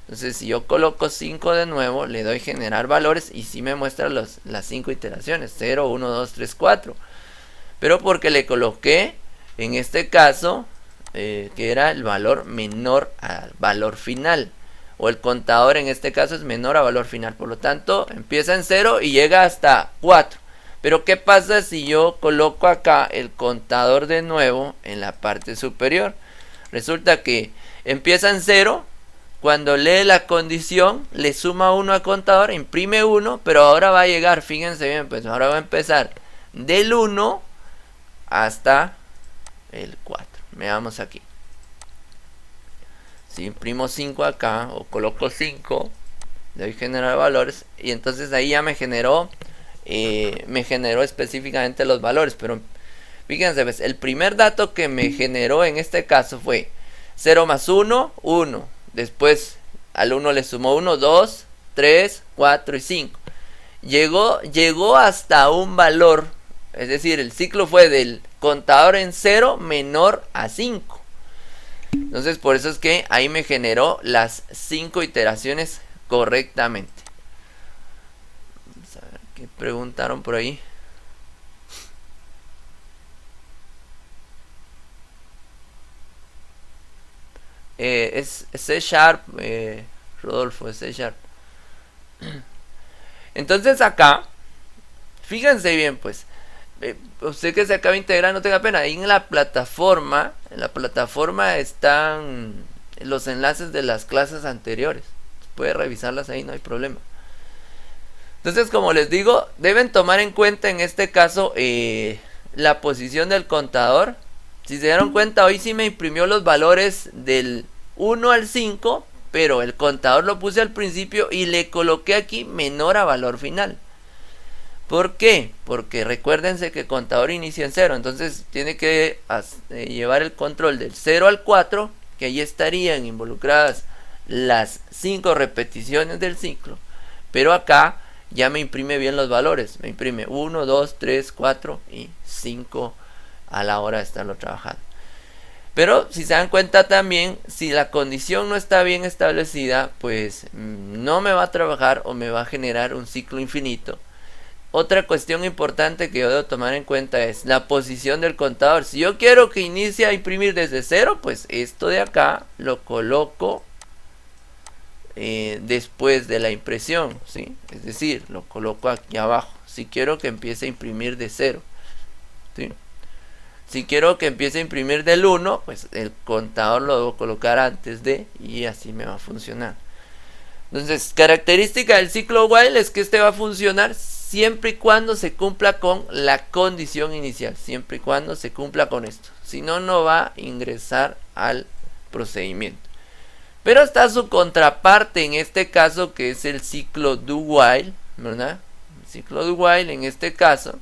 Entonces si yo coloco 5 de nuevo, le doy generar valores y sí me muestra las 5 iteraciones, 0, 1, 2, 3, 4, pero porque le coloqué en este caso que era el valor menor al valor final, o el contador en este caso es menor a valor final, por lo tanto empieza en 0 y llega hasta 4. Pero ¿qué pasa si yo coloco acá el contador de nuevo en la parte superior? Resulta que empieza en 0, cuando lee la condición le suma 1 al contador, imprime 1, pero ahora va a llegar, fíjense bien, pues ahora va a empezar del 1 hasta el 4. Veamos aquí. Si imprimo 5 acá, o coloco 5, le doy generar valores, y entonces ahí ya me generó específicamente los valores. Pero Fíjense, pues, el primer dato que me generó en este caso fue 0 más 1, 1. Después al 1 le sumó 1, 2, 3, 4 y 5. Llegó hasta un valor, es decir, el ciclo fue del contador en 0 menor a 5. Entonces por eso es que ahí me generó las 5 iteraciones correctamente. Vamos a ver qué preguntaron por ahí. Es C Sharp, Rodolfo, es C Sharp. Entonces acá, fíjense bien, pues, usted que se acaba de integrar, no tenga pena. Ahí en la plataforma están los enlaces de las clases anteriores. Puede revisarlas ahí, no hay problema. Entonces, como les digo, deben tomar en cuenta en este caso la posición del contador. Si se dieron cuenta, hoy sí me imprimió los valores del 1 al 5, pero el contador lo puse al principio y le coloqué aquí menor a valor final. ¿Por qué? Porque recuérdense que el contador inicia en 0, entonces tiene que llevar el control del 0 al 4, que ahí estarían involucradas las 5 repeticiones del ciclo, pero acá ya me imprime bien los valores, me imprime 1, 2, 3, 4 y 5 a la hora de estarlo trabajando. Pero si se dan cuenta también, si la condición no está bien establecida, pues no me va a trabajar o me va a generar un ciclo infinito. Otra cuestión importante que yo debo tomar en cuenta es la posición del contador. Si yo quiero que inicie a imprimir desde 0, pues esto de acá lo coloco después de la impresión, ¿sí? Es decir, lo coloco aquí abajo. Si quiero que empiece a imprimir de 0, ¿sí? Si quiero que empiece a imprimir del 1, pues el contador lo debo colocar antes de, y así me va a funcionar. Entonces, característica del ciclo while es que este va a funcionar siempre y cuando se cumpla con la condición inicial, siempre y cuando se cumpla con esto. Si no, no va a ingresar al procedimiento. Pero está su contraparte en este caso, que es el ciclo do while, ¿verdad? El ciclo do while en este caso.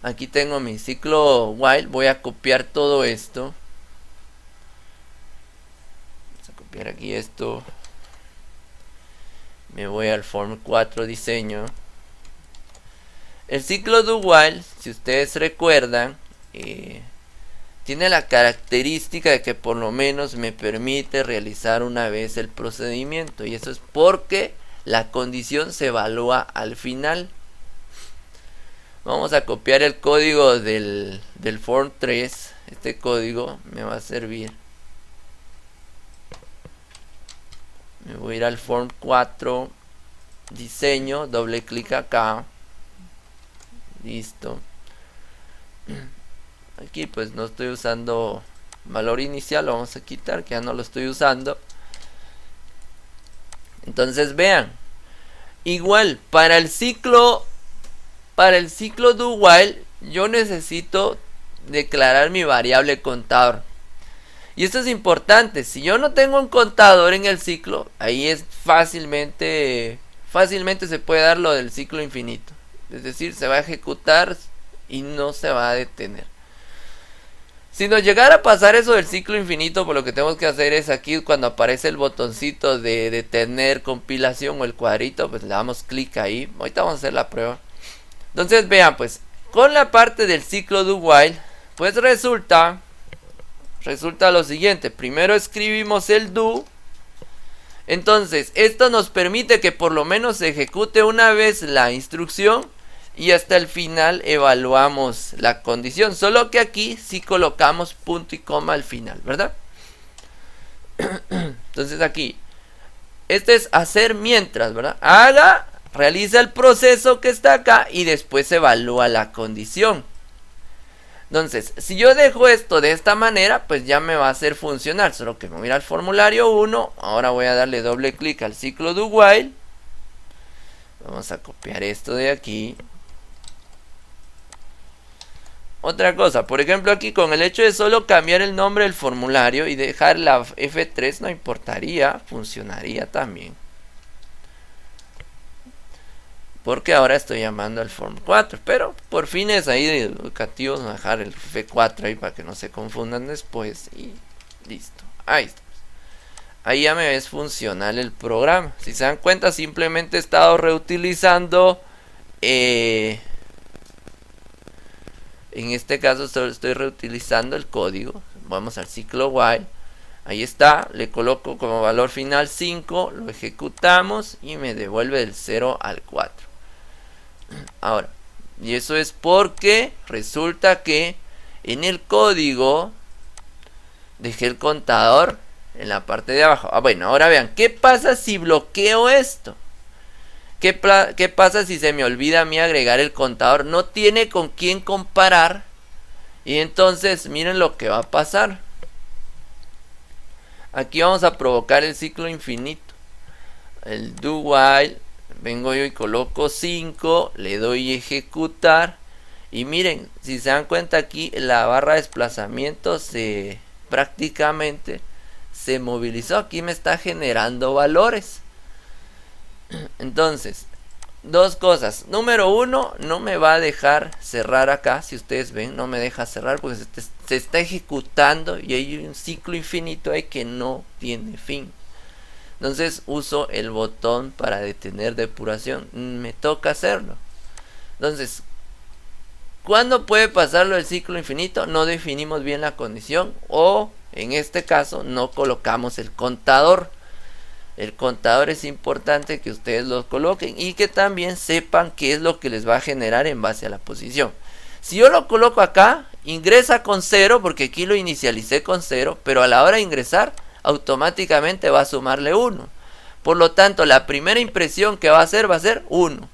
Aquí tengo mi ciclo while. Voy a copiar todo esto. Vamos a copiar aquí esto. Me voy al form 4 diseño. El ciclo do while, si ustedes recuerdan, tiene la característica de que por lo menos me permite realizar una vez el procedimiento, y eso es porque la condición se evalúa al final. Vamos a copiar el código del form 3. Este código me va a servir. Me voy a ir al form 4 diseño, doble clic acá, listo. Aquí pues no estoy usando valor inicial, lo vamos a quitar, que ya no lo estoy usando. Entonces vean, igual para el ciclo do while yo necesito declarar mi variable contador. Y esto es importante. Si yo no tengo un contador en el ciclo, ahí es fácilmente se puede dar lo del ciclo infinito. Es decir, se va a ejecutar y no se va a detener. Si nos llegara a pasar eso del ciclo infinito, pues lo que tenemos que hacer es aquí, cuando aparece el botoncito de detener compilación o el cuadrito, pues le damos clic ahí. Ahorita vamos a hacer la prueba. Entonces vean, pues con la parte del ciclo do while, pues resulta lo siguiente. Primero escribimos el do. Entonces esto nos permite que por lo menos se ejecute una vez la instrucción, y hasta el final evaluamos la condición. Solo que aquí sí colocamos punto y coma al final, ¿verdad? Entonces aquí, este es hacer mientras, ¿verdad? Realiza el proceso que está acá y después evalúa la condición. Entonces, si yo dejo esto de esta manera, pues ya me va a hacer funcionar. Solo que me voy a ir al formulario 1. Ahora voy a darle doble clic al ciclo do while. Vamos a copiar esto de aquí. Otra cosa, por ejemplo aquí con el hecho de solo cambiar el nombre del formulario y dejar la F3 no importaría, funcionaría también. porque ahora estoy llamando al form 4, pero por fines ahí educativos voy a dejar el F4 ahí para que no se confundan después y listo, ahí está. Ahí ya me es funcional el programa. Si se dan cuenta, simplemente he estado reutilizando en este caso solo estoy reutilizando el código. Vamos al ciclo while. Ahí está, le coloco como valor final 5, lo ejecutamos y me devuelve del 0 al 4. Ahora, y eso es porque resulta que en el código dejé el contador en la parte de abajo. Bueno, ahora vean, ¿qué pasa si bloqueo esto? ¿Qué pasa si se me olvida a mí agregar el contador? No tiene con quién comparar. Y entonces miren lo que va a pasar. Aquí vamos a provocar el ciclo infinito. El do while. Vengo yo y coloco 5. Le doy ejecutar. Y miren, si se dan cuenta aquí, la barra de desplazamiento prácticamente se movilizó. Aquí me está generando valores. Entonces, dos cosas. Número uno, no me va a dejar cerrar acá. Si ustedes ven, no me deja cerrar porque se está ejecutando y hay un ciclo infinito ahí que no tiene fin. Entonces uso el botón para detener depuración. Me toca hacerlo. Entonces, ¿cuándo puede pasarlo el ciclo infinito? No definimos bien la condición, o en este caso no colocamos el contador. El contador es importante que ustedes lo coloquen y que también sepan qué es lo que les va a generar en base a la posición. Si yo lo coloco acá, ingresa con 0 porque aquí lo inicialicé con 0, pero a la hora de ingresar automáticamente va a sumarle 1. Por lo tanto, la primera impresión que va a ser 1.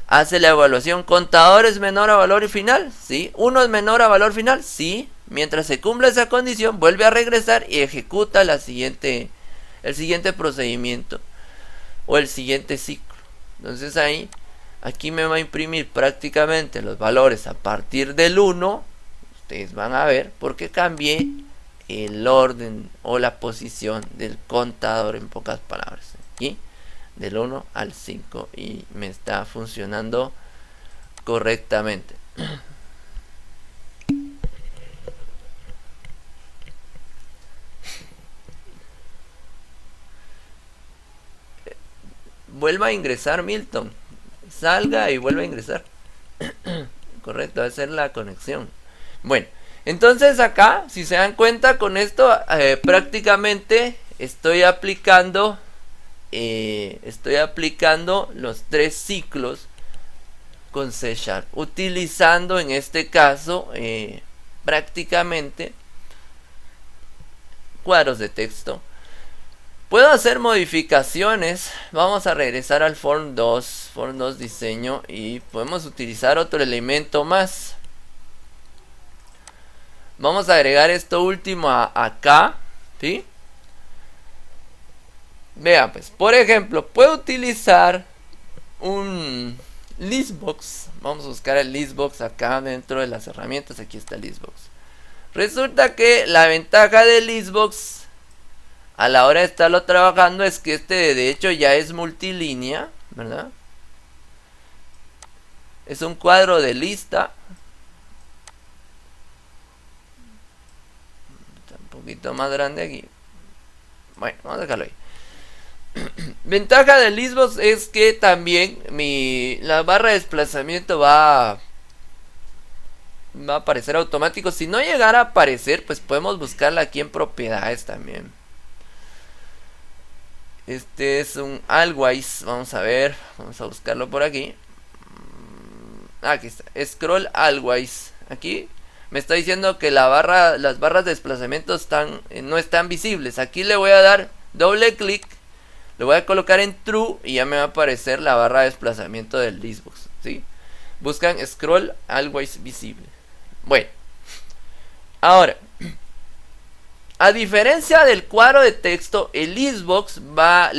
Hace la evaluación, ¿contador es menor a valor final? Sí. ¿1 es menor a valor final? Sí. Mientras se cumpla esa condición, vuelve a regresar y ejecuta el siguiente procedimiento o el siguiente ciclo. Entonces aquí me va a imprimir prácticamente los valores a partir del 1. Ustedes van a ver porque cambié el orden o la posición del contador, en pocas palabras. Aquí del 1 al 5 y me está funcionando correctamente. Vuelva a ingresar, Milton. Salga y vuelva a ingresar. Correcto, va a ser la conexión. Bueno, entonces acá, si se dan cuenta con esto, prácticamente estoy aplicando los 3 ciclos con C#, utilizando en este caso prácticamente cuadros de texto. Puedo hacer modificaciones. Vamos a regresar al form 2 diseño y podemos utilizar otro elemento más. Vamos a agregar esto último acá, ¿sí? Vean, pues, por ejemplo, puedo utilizar un listbox. Vamos a buscar el listbox acá dentro de las herramientas. Aquí está el listbox. Resulta que la ventaja del listbox a la hora de estarlo trabajando es que de hecho ya es multilínea, ¿verdad? Es un cuadro de lista. Está un poquito más grande aquí. Bueno, vamos a dejarlo ahí. Ventaja del listbox es que también la barra de desplazamiento va a aparecer automático. Si no llegara a aparecer, pues podemos buscarla aquí en propiedades también. Este es un always. Vamos a ver, vamos a buscarlo por aquí. Aquí está, scroll always. Aquí me está diciendo que las barras de desplazamiento no están visibles. Aquí le voy a dar doble clic, lo voy a colocar en true y ya me va a aparecer la barra de desplazamiento del listbox, ¿sí? Buscan scroll always visible. Bueno, ahora, a diferencia del cuadro de texto, el listbox va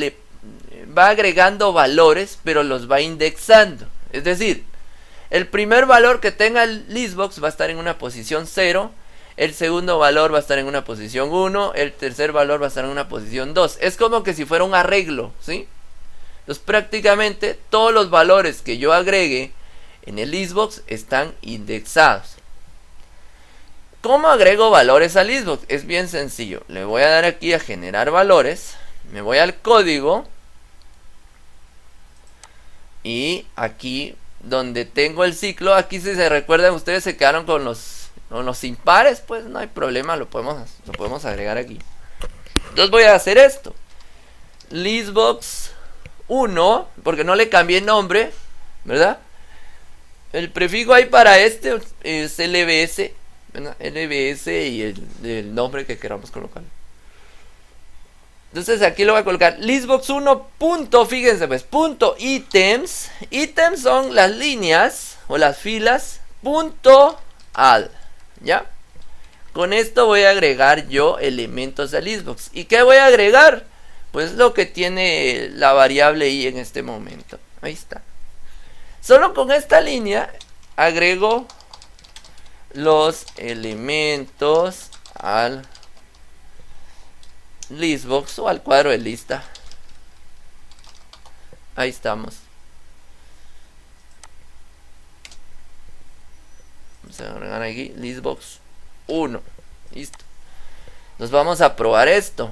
agregando valores, pero los va indexando. Es decir, el primer valor que tenga el listbox va a estar en una posición 0. El segundo valor va a estar en una posición 1. El tercer valor va a estar en una posición 2. Es como que si fuera un arreglo, ¿sí? Entonces prácticamente todos los valores que yo agregue en el listbox están indexados. ¿Cómo agrego valores al listbox? Es bien sencillo. Le voy a dar aquí a generar valores. Me voy al código. Y aquí donde tengo el ciclo, aquí si se recuerdan ustedes se quedaron con los impares, pues no hay problema, lo podemos agregar aquí. Entonces voy a hacer esto. Listbox 1, porque no le cambié nombre, ¿verdad? El prefijo ahí para este es LBS, ¿verdad? LBS y el nombre que queramos colocar. Entonces aquí lo voy a colocar listbox 1 punto, fíjense pues, punto items. Items son las líneas o las filas, punto add, ¿ya? Con esto voy a agregar yo elementos al listbox. ¿Y qué voy a agregar? Pues lo que tiene la variable i en este momento. Ahí está. Solo con esta línea agrego los elementos al listbox o al cuadro de lista. Ahí estamos. Vamos a agregar aquí listbox 1. Listo. Nos vamos a probar esto.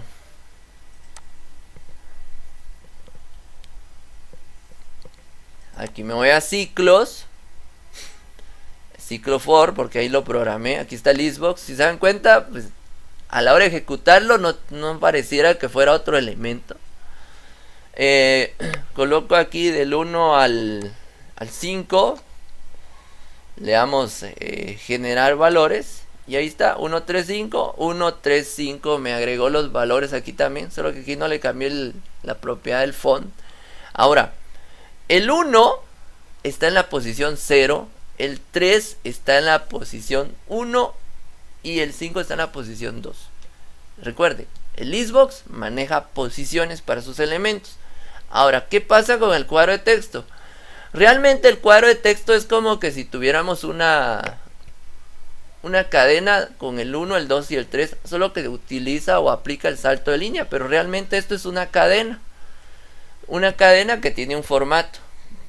Aquí me voy a ciclos. Ciclo for, porque ahí lo programé. Aquí está el listbox. Si se dan cuenta, pues a la hora de ejecutarlo no pareciera que fuera otro elemento. Coloco aquí del 1 al 5. Le damos generar valores. Y ahí está, 135, 135. Me agregó los valores aquí también. Solo que aquí no le cambié la propiedad del font. Ahora, el 1 está en la posición 0. El 3 está en la posición 1. Y el 5 está en la posición 2. Recuerde, el listbox maneja posiciones para sus elementos. Ahora, ¿qué pasa con el cuadro de texto? Realmente el cuadro de texto es como que si tuviéramos una cadena con el 1, el 2 y el 3, solo que utiliza o aplica el salto de línea, pero realmente esto es una cadena. Una cadena que tiene un formato.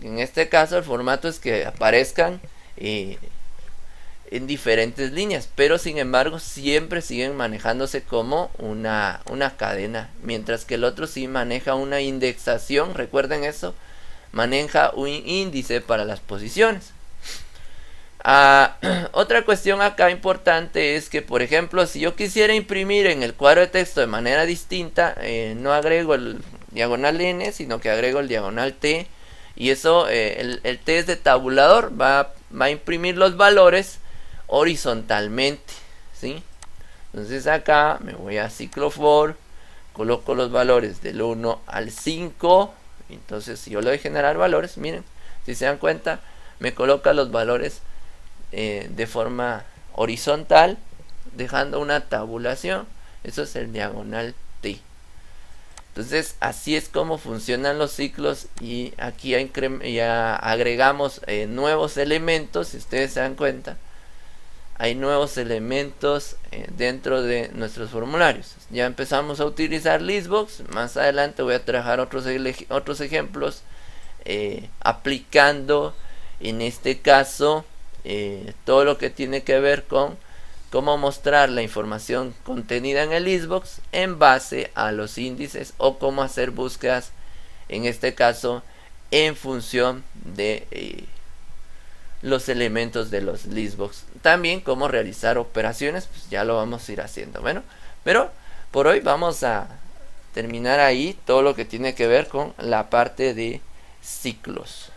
En este caso el formato es que aparezcan en diferentes líneas, pero sin embargo siempre siguen manejándose como una cadena, mientras que el otro sí maneja una indexación. Recuerden eso, maneja un índice para las posiciones. Otra cuestión acá importante es que, por ejemplo, si yo quisiera imprimir en el cuadro de texto de manera distinta, no agrego el diagonal N, sino que agrego el diagonal T, y eso, el T es de tabulador, va a imprimir los valores horizontalmente, ¿sí? Entonces acá me voy a ciclo for, coloco los valores del 1 al 5. Entonces si yo le doy generar valores, miren, si se dan cuenta, me coloca los valores de forma horizontal, dejando una tabulación. Eso es el diagonal T. Entonces así es como funcionan los ciclos. Y aquí ya agregamos nuevos elementos. Si ustedes se dan cuenta, hay nuevos elementos dentro de nuestros formularios. Ya empezamos a utilizar listbox. Más adelante voy a trabajar otros ejemplos aplicando en este caso todo lo que tiene que ver con cómo mostrar la información contenida en el listbox en base a los índices, o cómo hacer búsquedas, en este caso en función de los elementos de los listbox. También cómo realizar operaciones, pues ya lo vamos a ir haciendo. Bueno, pero por hoy vamos a terminar ahí todo lo que tiene que ver con la parte de ciclos.